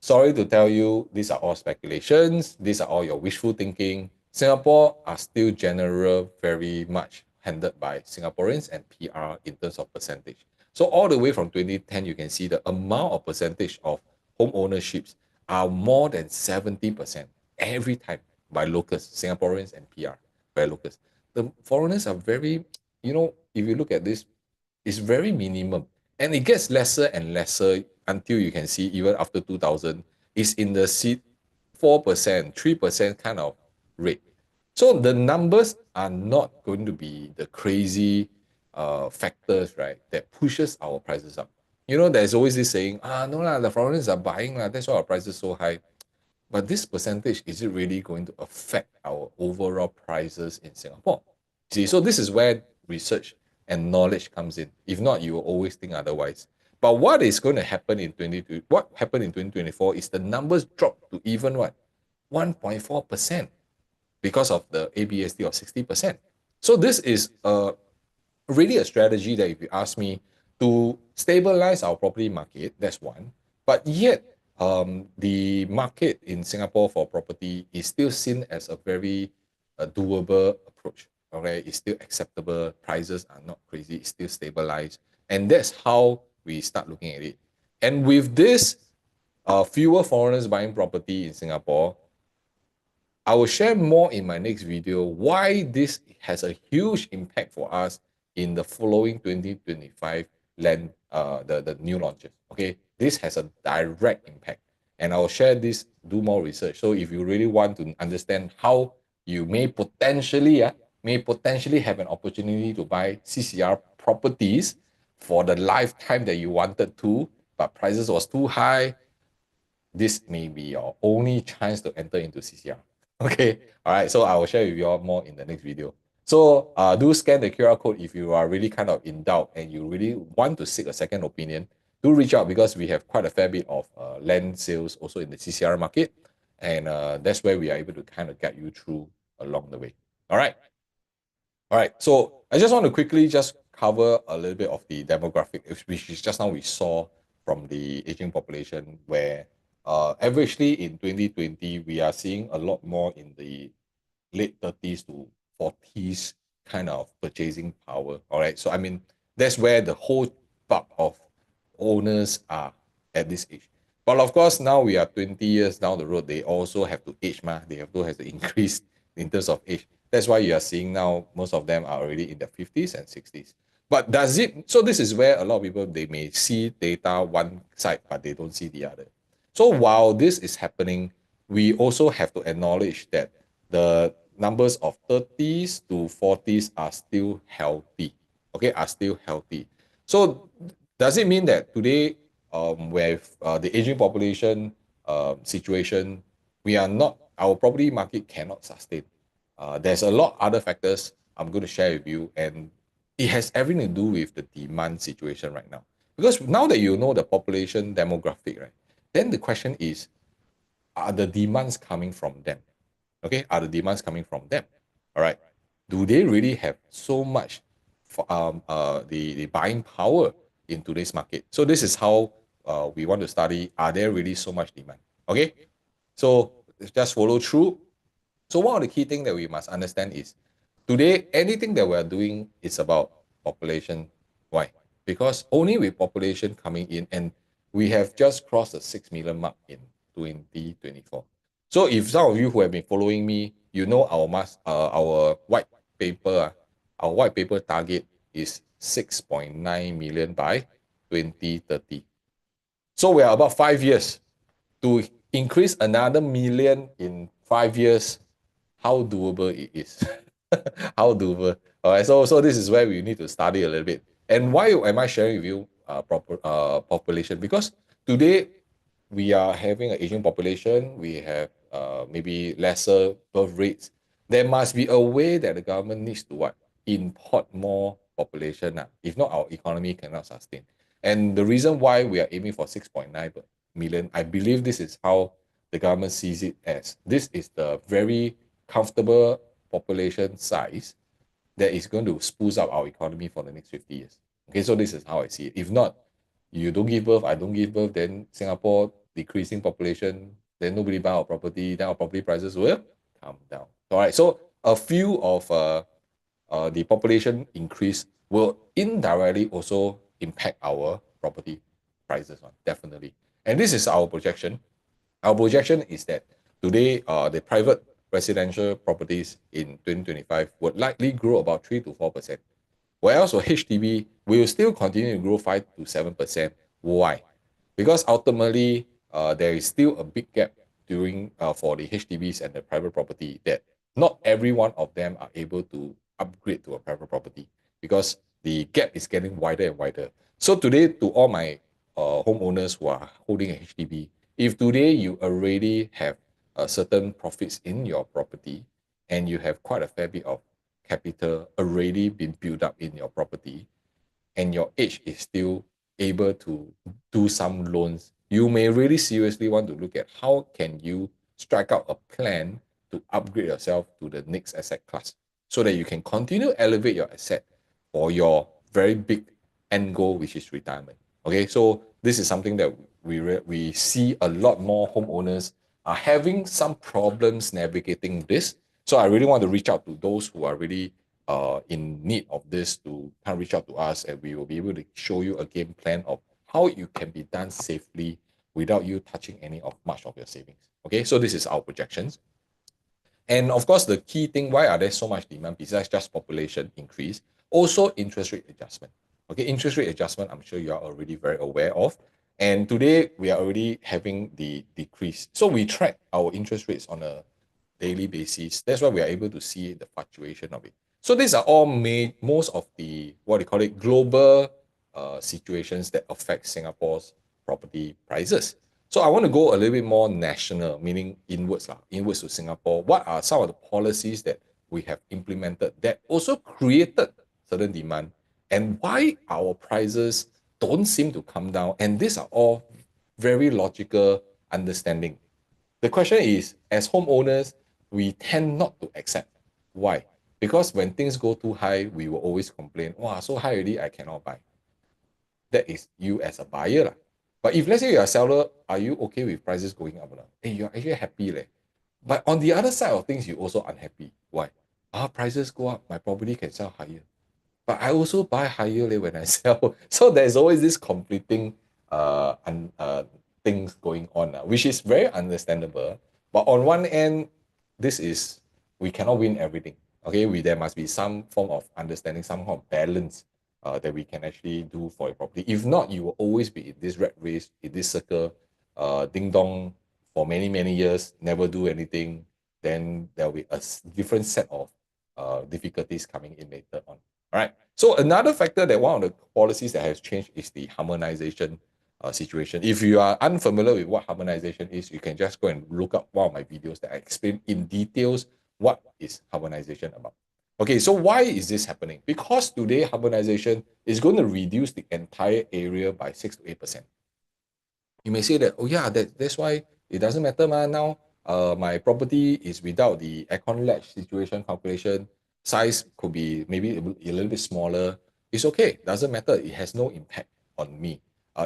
Sorry to tell you, these are all speculations. These are all your wishful thinking. Singapore are still general, very much handled by Singaporeans and PR in terms of percentage. So all the way from 2010, you can see the amount of percentage of home ownerships are more than 70% every time by locals, Singaporeans and PR, by locals. The foreigners are very, if you look at this, it's very minimum. And it gets lesser and lesser until you can see even after 2000, it's in the 4%, 3% kind of rate. So the numbers are not going to be the crazy factors, right, that pushes our prices up. There's always this saying, no lah, the foreigners are buying lah, that's why our price is so high. But this percentage, is it really going to affect our overall prices in Singapore? See, so this is where research and knowledge comes in. If not, you will always think otherwise. But what is going to happen in 2024 is the numbers drop to even what? 1.4% because of the ABSD of 60%. So this is really a strategy that if you ask me to stabilize our property market, that's one. But yet, the market in Singapore for property is still seen as a very doable approach. Okay, it's still acceptable. Prices are not crazy. It's still stabilized, and that's how we start looking at it. And with this, fewer foreigners buying property in Singapore, I will share more in my next video why this has a huge impact for us in the following 2025 the new launches. Okay, this has a direct impact, and I will share this, do more research. So if you really want to understand how you may potentially have an opportunity to buy CCR properties for the lifetime that you wanted to, but prices was too high, this may be your only chance to enter into CCR. Okay, all right, so I will share with you all more in the next video. So do scan the QR code if you are really kind of in doubt and you really want to seek a second opinion. Do reach out because we have quite a fair bit of land sales also in the CCR market. And that's where we are able to kind of guide you through along the way. All right. All right, so I just want to quickly just cover a little bit of the demographic, which is just now we saw from the aging population, where averagely in 2020, we are seeing a lot more in the late 30s to 40s kind of purchasing power. All right, so I mean, that's where the whole bulk of owners are at this age. But of course, now we are 20 years down the road, they also have to age, they have to increase in terms of age. That's why you are seeing now most of them are already in their 50s and 60s. But does it, so this is where a lot of people, they may see data one side, but they don't see the other. So while this is happening, we also have to acknowledge that the numbers of 30s to 40s are still healthy, okay, are still healthy. So does it mean that today, with the aging population situation, we are not, our property market cannot sustain? There's a lot other factors I'm going to share with you, and it has everything to do with the demand situation right now. Because now that you know the population demographic, right, then the question is, are the demands coming from them? Okay, are the demands coming from them? All right, do they really have so much for, the buying power in today's market? So this is how we want to study, are there really so much demand? Okay, so just follow through. So one of the key things that we must understand is today, anything that we're doing is about population. Why? Because only with population coming in, and we have just crossed the 6 million mark in 2024. So if some of you who have been following me, you know our white paper, our white paper target is 6.9 million by 2030. So we are about 5 years to increase another million in 5 years. How doable it is. How doable. All right, so this is where we need to study a little bit. And why am I sharing with you population? Because today we are having an aging population. We have maybe lesser birth rates. There must be a way that the government needs to what? Import more population. If not, our economy cannot sustain. And the reason why we are aiming for 6.9 million, I believe this is how the government sees it as. This is the very comfortable population size that is going to spruce up our economy for the next 50 years. Okay, so this is how I see it. If not, you don't give birth, I don't give birth, then Singapore decreasing population, then nobody buy our property, then our property prices will come down. All right, so a few of the population increase will indirectly also impact our property prices, definitely. And this is our projection. Our projection is that today, the private residential properties in 2025 would likely grow about 3 to 4%. Whereas for HDB, we will still continue to grow 5 to 7%. Why? Because ultimately, there is still a big gap during for the HDBs and the private property, that not every one of them are able to upgrade to a private property because the gap is getting wider and wider. So today, to all my homeowners who are holding a HDB, if today you already have certain profits in your property and you have quite a fair bit of capital already been built up in your property, and your age is still able to do some loans, you may really seriously want to look at how can you strike out a plan to upgrade yourself to the next asset class so that you can continue to elevate your asset for your very big end goal, which is retirement. Okay, so this is something that we see a lot more homeowners are having some problems navigating this. So I really want to reach out to those who are really in need of this to kind of reach out to us, and we will be able to show you a game plan of how it can be done safely without you touching any of much of your savings. Okay, so this is our projections. And of course, the key thing, why are there so much demand besides just population increase? Also interest rate adjustment. Okay, interest rate adjustment, I'm sure you are already very aware of. And today we are already having the decrease. So we track our interest rates on a daily basis. That's why we are able to see the fluctuation of it. So these are all made, most of the, what do you call it, global situations that affect Singapore's property prices. So I want to go a little bit more national, meaning inwards, inwards to Singapore. What are some of the policies that we have implemented that also created certain demand, and why our prices don't seem to come down? And these are all very logical understanding. The question is, as homeowners, we tend not to accept. Why? Because when things go too high, we will always complain, wow, so high already, I cannot buy. That is you as a buyer lah. But if let's say you're a seller, are you okay with prices going up? Hey, you're actually happy leh. But on the other side of things, you're also unhappy. Why? Prices go up, my property can sell higher. But I also buy higher leh when I sell. So there's always this conflicting things going on, which is very understandable. But on one end, this is, we cannot win everything. Okay, there must be some form of understanding, some form of balance that we can actually do for your property. If not, you will always be in this rat race, in this circle, ding dong for many, many years, never do anything. Then there'll be a different set of difficulties coming in later on. All right. So another factor that one of the policies that has changed is the harmonization situation. If you are unfamiliar with what harmonization is, you can just go and look up one of my videos that I explain in details what is harmonization about. Okay, so why is this happening? Because today harmonization is going to reduce the entire area by 6 to 8%. You may say that, oh yeah, that's why it doesn't matter now. My property is without the aircon latch situation calculation. Size could be maybe a little bit smaller. It's okay. Doesn't matter. It has no impact on me.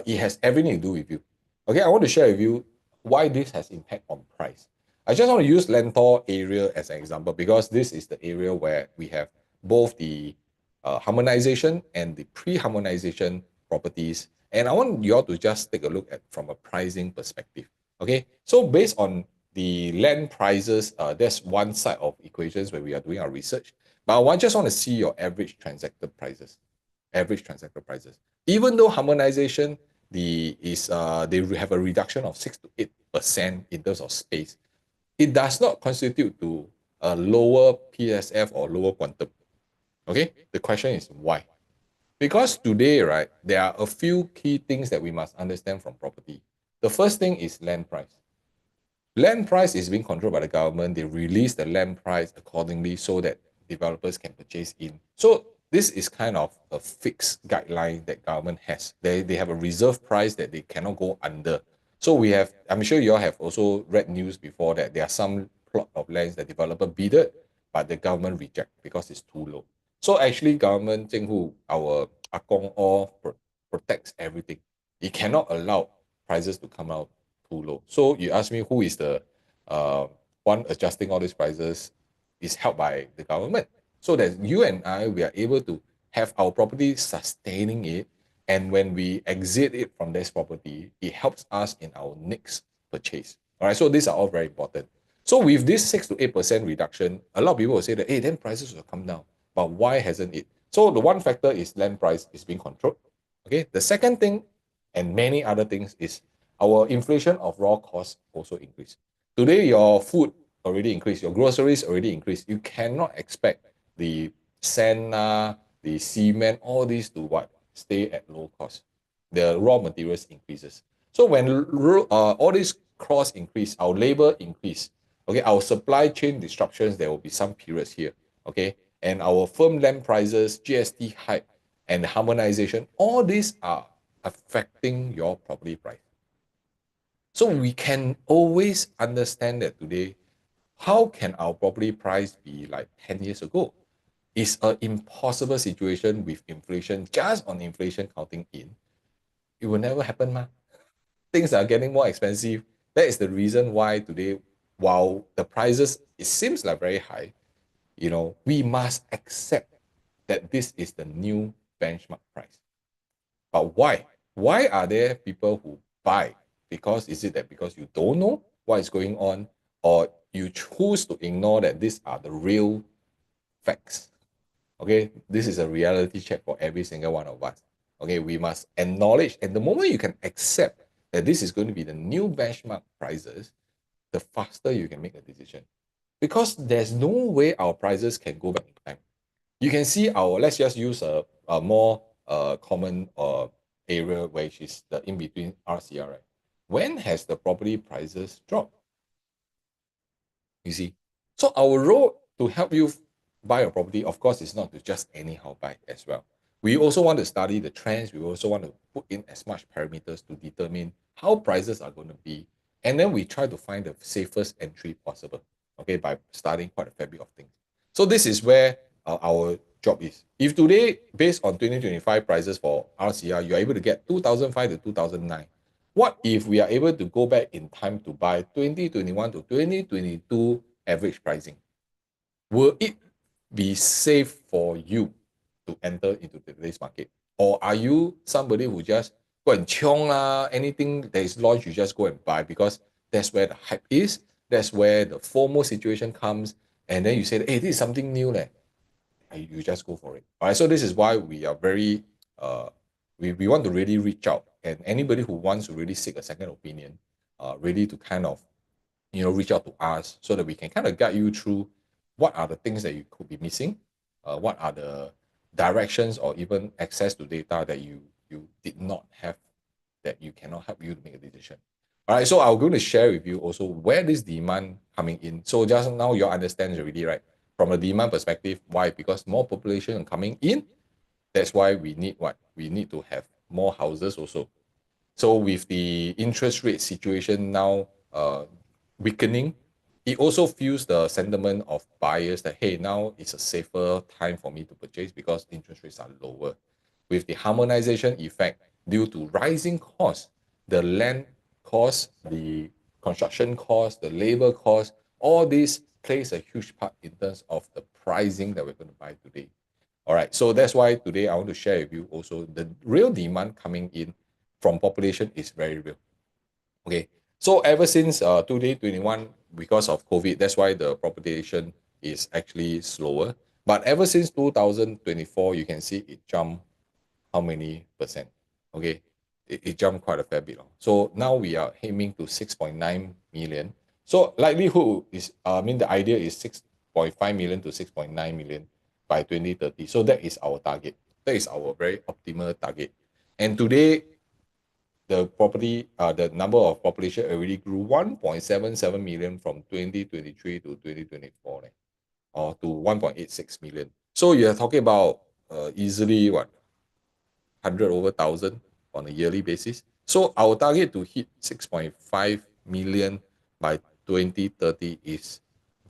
It has everything to do with you. Okay, I want to share with you why this has impact on price. I just want to use Lentor area as an example because this is the area where we have both the harmonization and the pre-harmonization properties. And I want you all to just take a look at from a pricing perspective. Okay, so based on the land prices, that's one side of equations where we are doing our research. But I just want to see your average transacted prices. Average transacted prices. Even though harmonization, they have a reduction of 6 to 8% in terms of space, it does not constitute to a lower PSF or lower quantum. Okay, the question is why? Because today, right, there are a few key things that we must understand from property. The first thing is land price. Land price is being controlled by the government. They release the land price accordingly so that developers can purchase in. So this is kind of a fixed guideline that government has. They have a reserve price that they cannot go under. So we have, I'm sure you all have also read news before that there are some plot of lands that developer bidded, but the government reject because it's too low. So actually government, Zheng our Akong all protects everything. It cannot allow prices to come out too low. So you ask me who is the one adjusting all these prices is helped by the government. So that you and I, we are able to have our property sustaining it. And when we exit it from this property, it helps us in our next purchase. All right, so these are all very important. So with this 6 to 8% reduction, a lot of people will say that, hey, then prices will come down. But why hasn't it? So the one factor is land price is being controlled. Okay, the second thing, and many other things, is our inflation of raw costs also increased. Today, your food already increased, your groceries already increased. You cannot expect the sand, the cement, all these to what? Stay at low cost. The raw materials increases. So when all these costs increase, our labor increase, okay, our supply chain disruptions, there will be some periods here, okay, and our firm land prices, GST hike, and harmonization, all these are affecting your property price. So we can always understand that today, how can our property price be like 10 years ago? It's an impossible situation with inflation, just on inflation counting in. It will never happen, ma. Things are getting more expensive. That is the reason why today, while the prices, it seems like very high, we must accept that this is the new benchmark price. But why? Why are there people who buy? Because is it that because you don't know what is going on, or you choose to ignore that these are the real facts? Okay, this is a reality check for every single one of us. Okay, we must acknowledge, and the moment you can accept that this is going to be the new benchmark prices, the faster you can make a decision. Because there's no way our prices can go back in time. You can see our, let's just use a more common area, which is the in between RCR, right? When has the property prices dropped? You see, so our role to help you buy a property, of course, is not to just anyhow buy as well. We also want to study the trends. We also want to put in as much parameters to determine how prices are going to be, and then we try to find the safest entry possible. Okay, by studying quite a fair bit of things. So this is where our job is. If today, based on 2025 prices for RCR, you are able to get 2005 to 2009. What if we are able to go back in time to buy 2021 to 2022 average pricing? Will it be safe for you to enter into today's market? Or are you somebody who just go and chiong lah, anything that is launched, you just go and buy because that's where the hype is, that's where the FOMO situation comes, and then you say, hey, this is something new, leh. You just go for it. All right. So this is why we are very we want to really reach out, and anybody who wants to really seek a second opinion, really to kind of reach out to us so that we can kind of guide you through what are the things that you could be missing, what are the directions or even access to data that you did not have, that you cannot help you to make a decision. All right, so I'm going to share with you also where this demand coming in. So just now you understand already, right? From a demand perspective, why? Because more population coming in. That's why we need what? We need to have more houses also. So with the interest rate situation now weakening, it also fuels the sentiment of buyers that, hey, now it's a safer time for me to purchase because interest rates are lower. With the harmonization effect due to rising costs, the land cost, the construction cost, the labor cost, all this plays a huge part in terms of the pricing that we're going to buy today. All right, so that's why today I want to share with you also the real demand coming in from population is very real. Okay, so ever since 2021, because of COVID, that's why the population is actually slower. But ever since 2024, you can see it jumped how many percent? Okay, it jumped quite a fair bit. So now we are aiming to 6.9 million. So likelihood is, I mean, the idea is 6.5 million to 6.9 million by 2030. So that is our target. That is our very optimal target. And today, the number of population already grew 1.77 million from 2023 to 2024, or to 1.86 million. So you're talking about easily what, 100 over 1,000 on a yearly basis. So our target to hit 6.5 million by 2030 is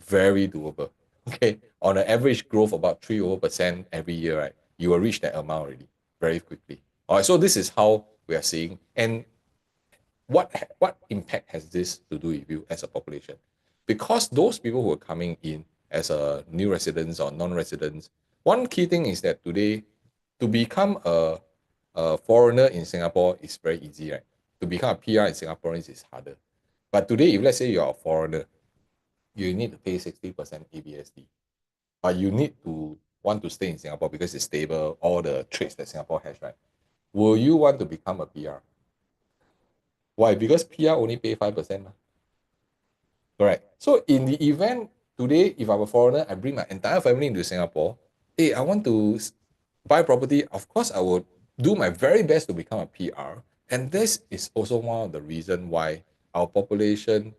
very doable. Okay, on an average growth about 3% every year, right? You will reach that amount already very quickly. All right, so this is how we are seeing. And what impact has this to do with you as a population? Because those people who are coming in as a new residents or non-residents, one key thing is that today, to become a foreigner in Singapore is very easy, right? To become a PR in Singaporeans is harder. But today, if let's say you're a foreigner, you need to pay 60% ABSD. But you need to want to stay in Singapore because it's stable, all the traits that Singapore has, right? Will you want to become a PR? Why? Because PR only pay 5%. Correct. So in the event today, if I'm a foreigner, I bring my entire family into Singapore, hey, I want to buy property. Of course, I will do my very best to become a PR. And this is also one of the reasons why our population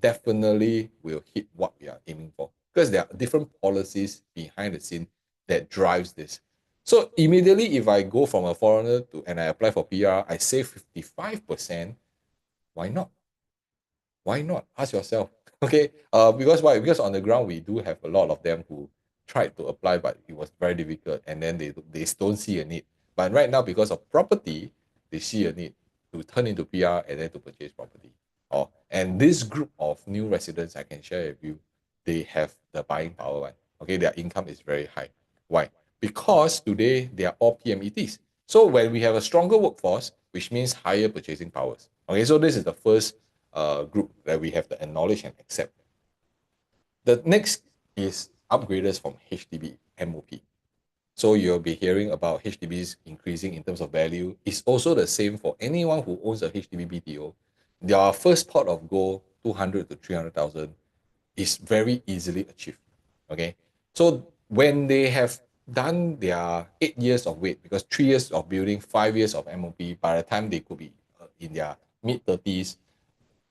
definitely will hit what we are aiming for. Because there are different policies behind the scene that drives this. So immediately, if I go from a foreigner to and I apply for PR, I save 55%. Why not? Why not? Ask yourself. Okay. Because why? Because on the ground we do have a lot of them who tried to apply, but it was very difficult, and then they don't see a need. But right now, because of property, they see a need to turn into PR and then to purchase property. Oh, and this group of new residents, I can share with you, they have the buying power. One. Okay, their income is very high. Why? Because today they are all PMETs. So when we have a stronger workforce, which means higher purchasing powers. Okay, so this is the first group that we have to acknowledge and accept. The next is upgraders from HDB MOP. So you'll be hearing about HDBs increasing in terms of value. It's also the same for anyone who owns a HDB BTO. Their first pot of gold, 200 to 300,000, is very easily achieved. Okay, so when they have done their 8 years of wait, because 3 years of building, 5 years of MOP, by the time they could be in their mid 30s,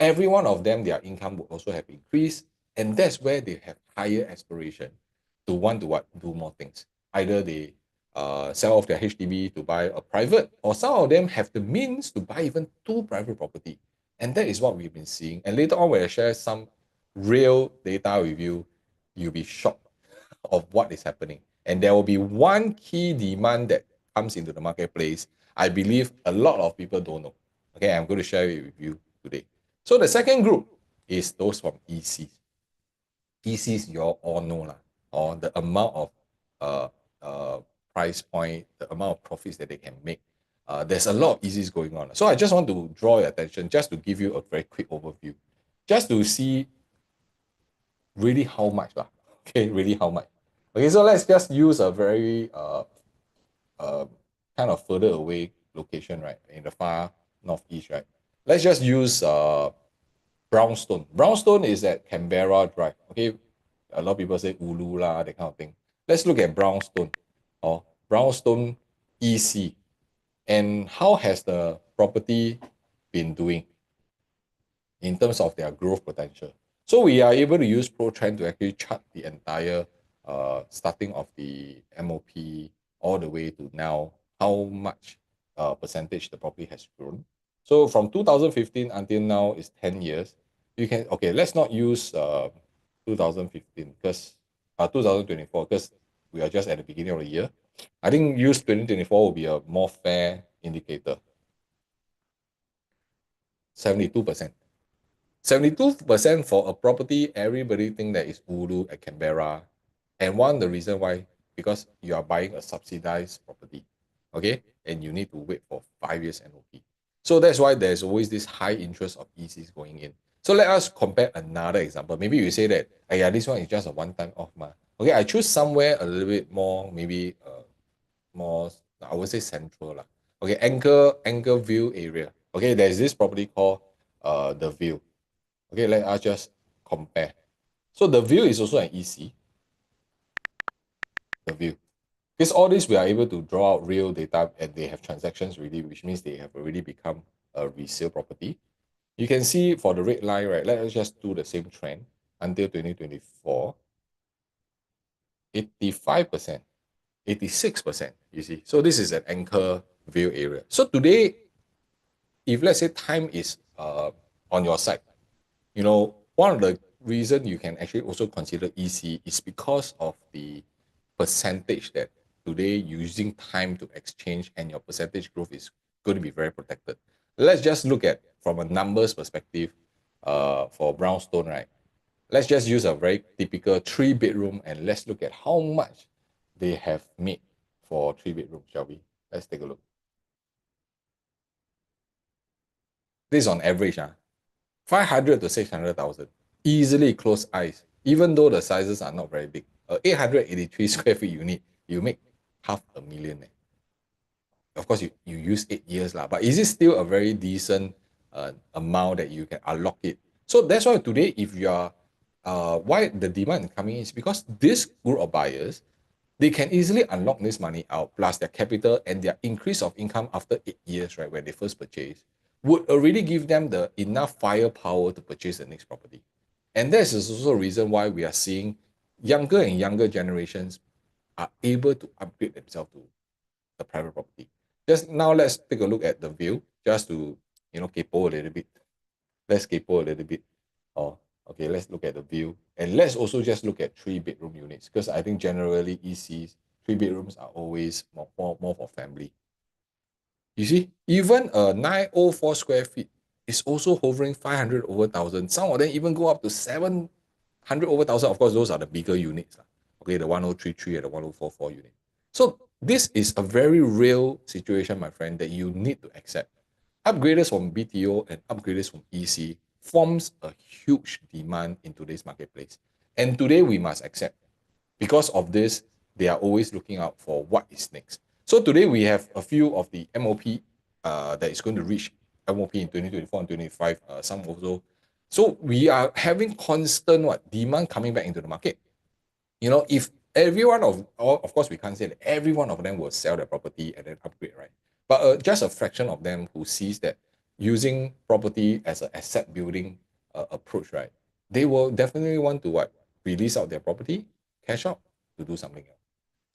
every one of them, their income will also have increased, and that's where they have higher aspiration to want to what, do more things. Either they sell off their HDB to buy a private, or some of them have the means to buy even 2 private property, and that is what we've been seeing. And later on, when I share some real data with you, you'll be shocked of what is happening. And there will be one key demand that comes into the marketplace. I believe a lot of people don't know. Okay, I'm going to share it with you today. So the second group is those from ECs. ECs, you all know lah, or the amount of uh, uh, price point, the amount of profits that they can make. There's a lot of ECs going on. So I just want to draw your attention, just to give you a very quick overview, just to see really how much lah. Okay, really how much. Okay, so let's just use a very kind of further away location, right, in the far northeast, right. Let's just use Brownstone. Brownstone is at Canberra Drive. Okay, a lot of people say Ulu lah, that kind of thing. Let's look at Brownstone, or Brownstone EC, and how has the property been doing in terms of their growth potential. So we are able to use ProTrend to actually chart the entire starting of the MOP all the way to now, how much percentage the property has grown. So from 2015 until now is 10 years. You can, okay, let's not use 2015 because 2024, because we are just at the beginning of the year. I think use 2024 will be a more fair indicator. 72%. 72% for a property, everybody think that is Ulu at Canberra. And one of the reason why, because you are buying a subsidized property, okay? And you need to wait for 5 years NOP. So that's why there's always this high interest of ECs going in. So let us compare another example. Maybe you say that, yeah, this one is just a one-time off. Okay, I choose somewhere a little bit more, maybe more, I would say central lah. Okay, Anchorville area. Okay, there's this property called The View. Okay, let us just compare. So The View is also an EC. The View. Because all this, we are able to draw out real data, and they have transactions really, which means they have already become a resale property. You can see for the red line, right? Let us just do the same trend until 2024. 85%, 86%, you see. So this is an Anchorville area. So today, if let's say time is on your side, you know, one of the reasons you can actually also consider EC is because of the percentage that today using time to exchange, and your percentage growth is going to be very protected. Let's just look at from a numbers perspective for Brownstone, right? Let's just use a very typical 3-bedroom, and let's look at how much they have made for 3-bedroom, shall we? Let's take a look. This is on average, 500 to 600,000. Easily close eyes, even though the sizes are not very big. 883 square feet unit, you make 500,000. Of course, you use 8 years, but is it still a very decent amount that you can unlock it? So that's why today, if you are, why the demand coming is because this group of buyers, they can easily unlock this money out, plus their capital and their increase of income after 8 years, right, when they first purchase, would already give them the enough firepower to purchase the next property. And that is also a reason why we are seeing younger and younger generations are able to upgrade themselves to the private property. Just now, let's take a look at The View, just to, capo a little bit. Let's capo a little bit. Oh, okay, let's look at The View. And let's also just look at 3-bedroom units, because I think generally ECs, 3 bedrooms are always more for family. You see, even a 904 square feet is also hovering 500 over 1,000. Some of them even go up to 700 over 1,000. Of course, those are the bigger units. Okay, the 1033 and the 1044 unit. So This is a very real situation, my friend, that you need to accept. Upgraders from BTO and upgraders from EC forms a huge demand in today's marketplace. And today we must accept. Because of this, they are always looking out for what is next. So today we have a few of the MOP that is going to reach MOP in 2024 and 2025, some also. So we are having constant demand coming back into the market. If every one of course, we can't say that every one of them will sell their property and then upgrade, right? But just a fraction of them who sees that using property as an asset building approach, right? They will definitely want to release out their property, cash out to do something else.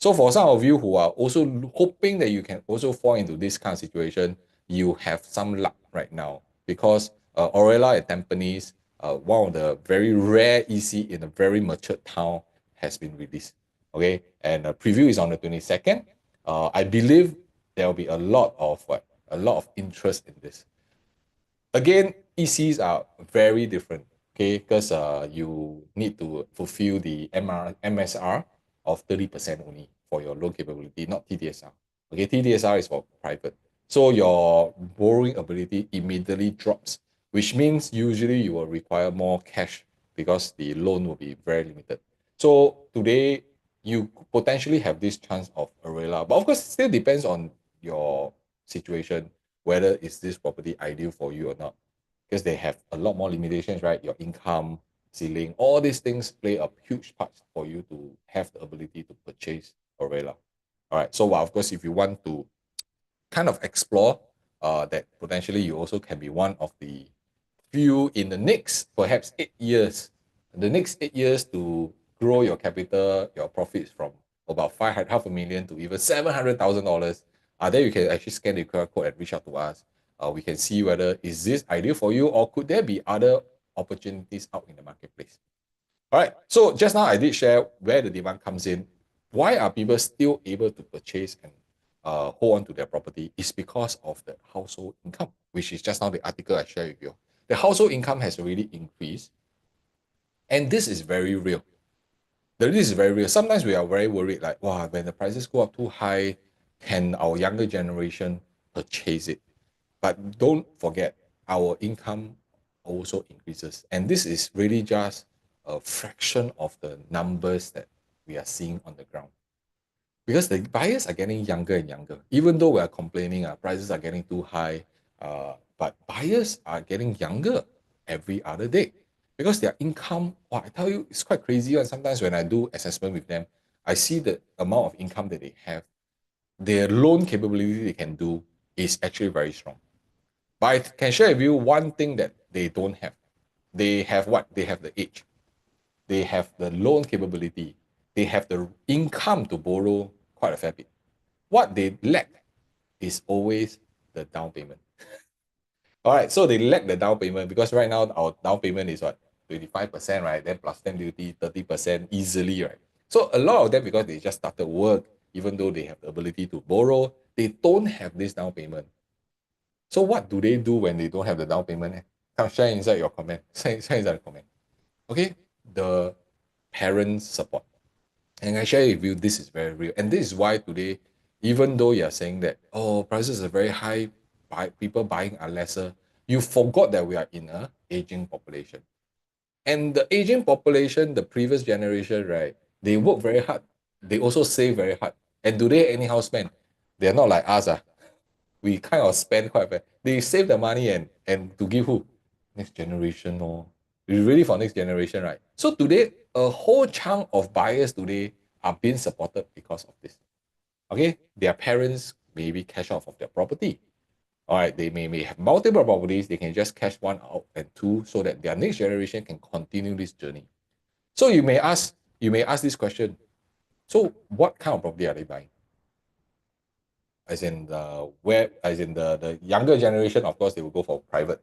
So for some of you who are also hoping that you can also fall into this kind of situation, you have some luck right now because Orella at Tampines, one of the very rare EC in a very matured town, has been released. Okay, and the preview is on the 22nd. I believe there will be a lot of interest in this. Again, ECs are very different, okay, because you need to fulfill the MSR of 30% only for your loan capability, not TDSR. Okay, TDSR is for private. So your borrowing ability immediately drops, which means usually you will require more cash because the loan will be very limited. So today, you potentially have this chance of Arela, but of course, it still depends on your situation, whether is this property ideal for you or not, because they have a lot more limitations, right? Your income ceiling, all these things play a huge part for you to have the ability to purchase Orela. All right. So, of course, if you want to kind of explore that potentially you also can be one of the few in the next perhaps 8 years, the next 8 years to grow your capital, your profits from about half a million to even $700,000. There you can actually scan the QR code and reach out to us. We can see whether is this ideal for you or could there be other opportunities out in the marketplace. All right. So just now I did share where the demand comes in. Why are people still able to purchase and hold on to their property? Is because of the household income, which is just now the article I shared with you. The household income has already increased, and this is very real. This is very real. Sometimes we are very worried, like, wow, when the prices go up too high, can our younger generation purchase it? But don't forget, our income also increases. And this is really just a fraction of the numbers that we are seeing on the ground. Because the buyers are getting younger and younger. Even though we are complaining, prices are getting too high, but buyers are getting younger every other day. Because their income, I tell you, it's quite crazy. And sometimes when I do assessment with them, I see the amount of income that they have, their loan capability they can do is actually very strong. But I can share with you one thing that they don't have. They have what? They have the age. They have the loan capability. They have the income to borrow quite a fair bit. What they lack is always the down payment. All right, so they lack the down payment because right now our down payment is what? 25%, right? Then plus stamp duty, 30% easily, right? So a lot of them, because they just started work, even though they have the ability to borrow, they don't have this down payment. So what do they do when they don't have the down payment? Come share inside your comment. Share inside the comment. Okay, the parents support. And I share with you, this is very real. And this is why today, even though you're saying that, prices are very high, people buying are lesser, you forgot that we are in a aging population. And the aging population, the previous generation, right, they work very hard. They also save very hard. And do they anyhow spend? They're not like us. We kind of spend quite a bit. They save the money and to give who? Next generation, or it's really for next generation, right? So today, a whole chunk of buyers today are being supported because of this. Okay, their parents maybe cash out of their property. All right, they may have multiple properties. They can just cash one out and two, so that their next generation can continue this journey. So you may ask this question. So what kind of property are they buying? As in the younger generation, of course, they will go for private.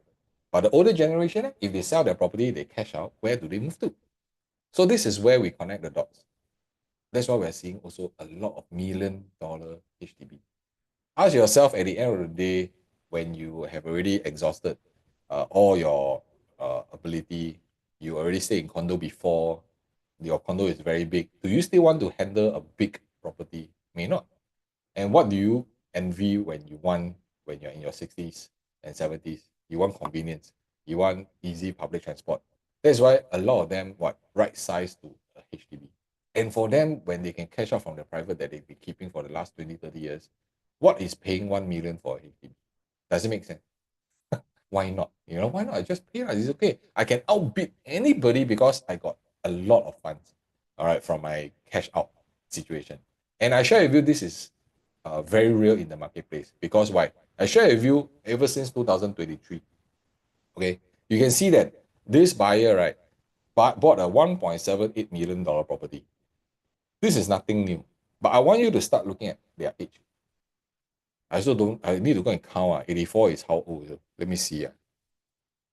But the older generation, if they sell their property, they cash out, where do they move to? So this is where we connect the dots. That's why we're seeing also a lot of $1 million HDB. Ask yourself at the end of the day, when you have already exhausted all your ability, you already stay in condo before, your condo is very big. Do you still want to handle a big property? May not. And what do you envy when you're in your 60s and 70s? You want convenience. You want easy public transport. That's why a lot of them right size to a HDB. And for them, when they can cash out from the private that they've been keeping for the last 20, 30 years, what is paying 1 million for a HDB? Does it make sense? Why not? Why not? I just pay. It's okay. I can outbid anybody because I got a lot of funds, all right, from my cash out situation. And I share with you, this is very real in the marketplace. Because why? I share with you ever since 2023. Okay, you can see that this buyer, right, bought a $1.78 million property. This is nothing new. But I want you to start looking at their age. I need to go and count. 84 is how old? Let me see.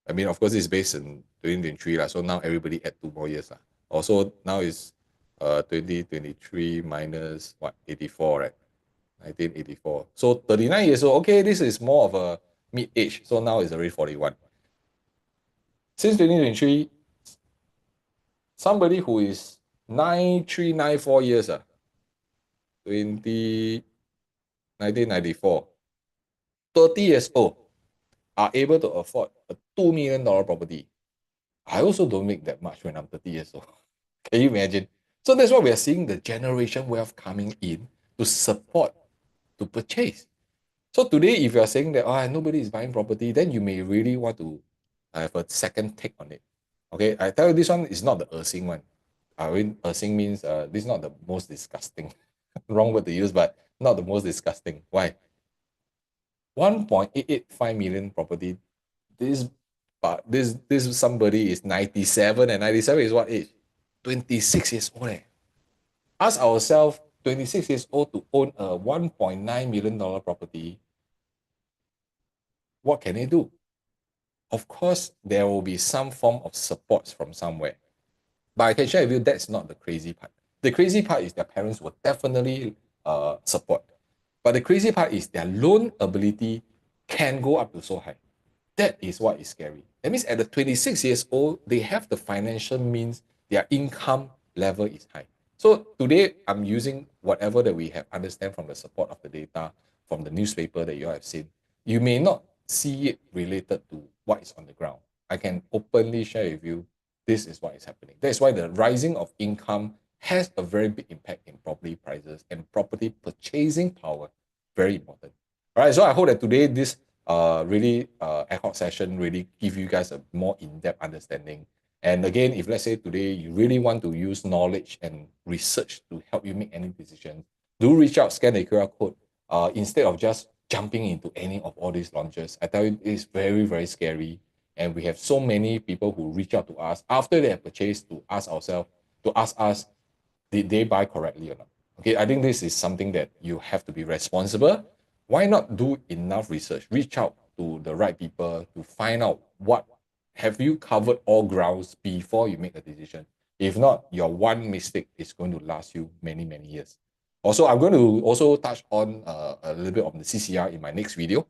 I mean, of course, it's based in 2023, so now everybody add 2 more years. Also, now is 2023 minus what, 84, right? 1984. So 39 years old. Okay, this is more of a mid-age. So now it's already 41. Since 2023, somebody who is 9394 years, 1994, 30 years old, are able to afford a $2 million property. I also don't make that much when I'm 30 years old. Can you imagine? So that's why we are seeing the generation wealth coming in to support, to purchase. So today, if you are saying that nobody is buying property, then you may really want to have a second take on it. Okay, I tell you, this one is not the earthing one. I mean, earthing means this is not the most disgusting. Wrong word to use, but not the most disgusting. Why? 1.885 million property. This somebody is 97, and 97 is what age? 26 years old. Ask ourselves, 26 years old to own a $1.9 million property, what can they do? Of course, there will be some form of support from somewhere. But I can share with you, that's not the crazy part. The crazy part is their parents will definitely support. But the crazy part is their loan ability can go up to so high. That is what is scary. That means at the 26 years old, they have the financial means, their income level is high. So today, I'm using whatever that we have understand from the support of the data, from the newspaper that you have seen. You may not see it related to what is on the ground. I can openly share with you, this is what is happening. That's why the rising of income has a very big impact in property prices and property purchasing power. Very important. All right, so I hope that today this really ad hoc session really give you guys a more in-depth understanding. And again, if let's say today you really want to use knowledge and research to help you make any decisions, do reach out, scan the QR code instead of just jumping into any of all these launches. I tell you, it's very, very scary. And we have so many people who reach out to us after they have purchased to ask us, did they buy correctly or not? Okay, I think this is something that you have to be responsible. Why not do enough research? Reach out to the right people to find out what have you covered all grounds before you make a decision. If not, your one mistake is going to last you many, many years. Also, I'm going to also touch on a little bit of the CCR in my next video.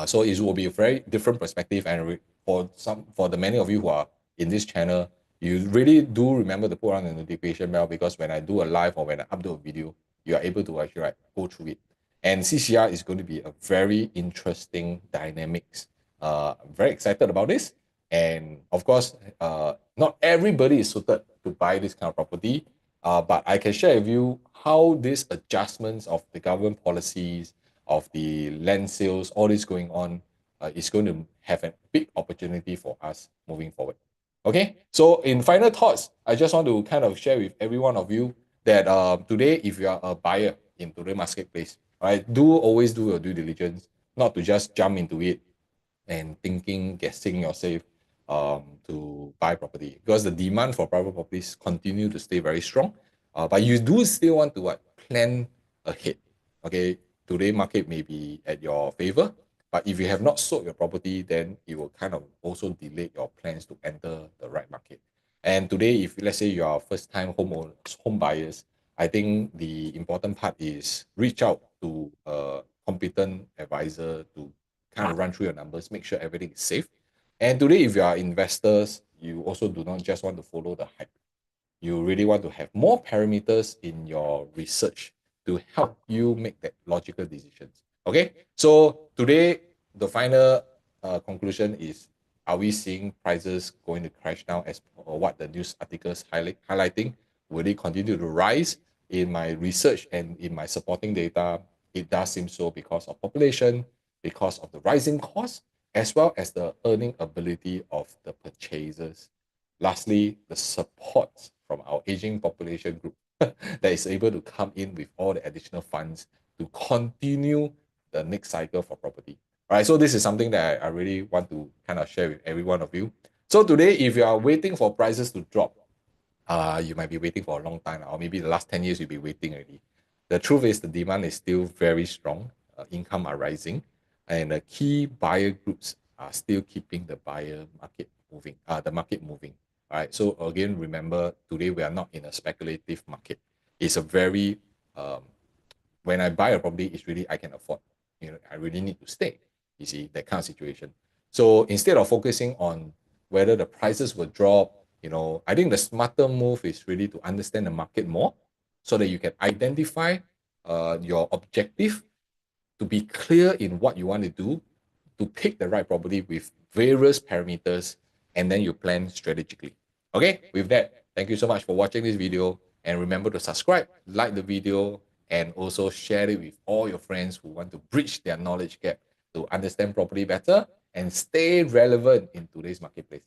So it will be a very different perspective, and for the many of you who are in this channel, you really do remember to put on the notification bell, because when I do a live or when I upload a video, you are able to actually go through it. And CCR is going to be a very interesting dynamics. I'm very excited about this. And of course, not everybody is suited to buy this kind of property. But I can share with you how these adjustments of the government policies, of the land sales, all this going on, is going to have a big opportunity for us moving forward. Okay, so in final thoughts, I just want to kind of share with every one of you that today, if you are a buyer in today's marketplace, right, always do your due diligence, not to just jump into it and guessing yourself to buy property, because the demand for private properties continue to stay very strong. But you do still want to plan ahead. Okay, today market may be at your favor, but if you have not sold your property, then it will kind of also delay your plans to enter the right market. And today, if let's say you are first-time home buyers, I think the important part is reach out to a competent advisor to kind of run through your numbers, make sure everything is safe. And today, if you are investors, you also do not just want to follow the hype. You really want to have more parameters in your research to help you make that logical decisions. Okay, so today the final conclusion is: are we seeing prices going to crash down as what the news articles highlighting? Will it continue to rise? In my research and in my supporting data, it does seem so because of population, because of the rising costs, as well as the earning ability of the purchasers. Lastly, the support from our aging population group that is able to come in with all the additional funds to continue the next cycle for property. All right, so this is something that I really want to kind of share with every one of you. So today, if you are waiting for prices to drop, you might be waiting for a long time, or maybe the last 10 years you'll be waiting already. The truth is the demand is still very strong, income are rising, and the key buyer groups are still keeping the buyer market moving, the market moving. All right, so again, remember today we are not in a speculative market. It's a very, when I buy a property, it's really I can afford. You know, I really need to stay. You see, that kind of situation. So instead of focusing on whether the prices will drop, you know, I think the smarter move is really to understand the market more so that you can identify your objective, to be clear in what you want to do, to pick the right property with various parameters, and then you plan strategically. Okay, with that, thank you so much for watching this video, and remember to subscribe, like the video, and also share it with all your friends who want to bridge their knowledge gap to understand property better and stay relevant in today's marketplace.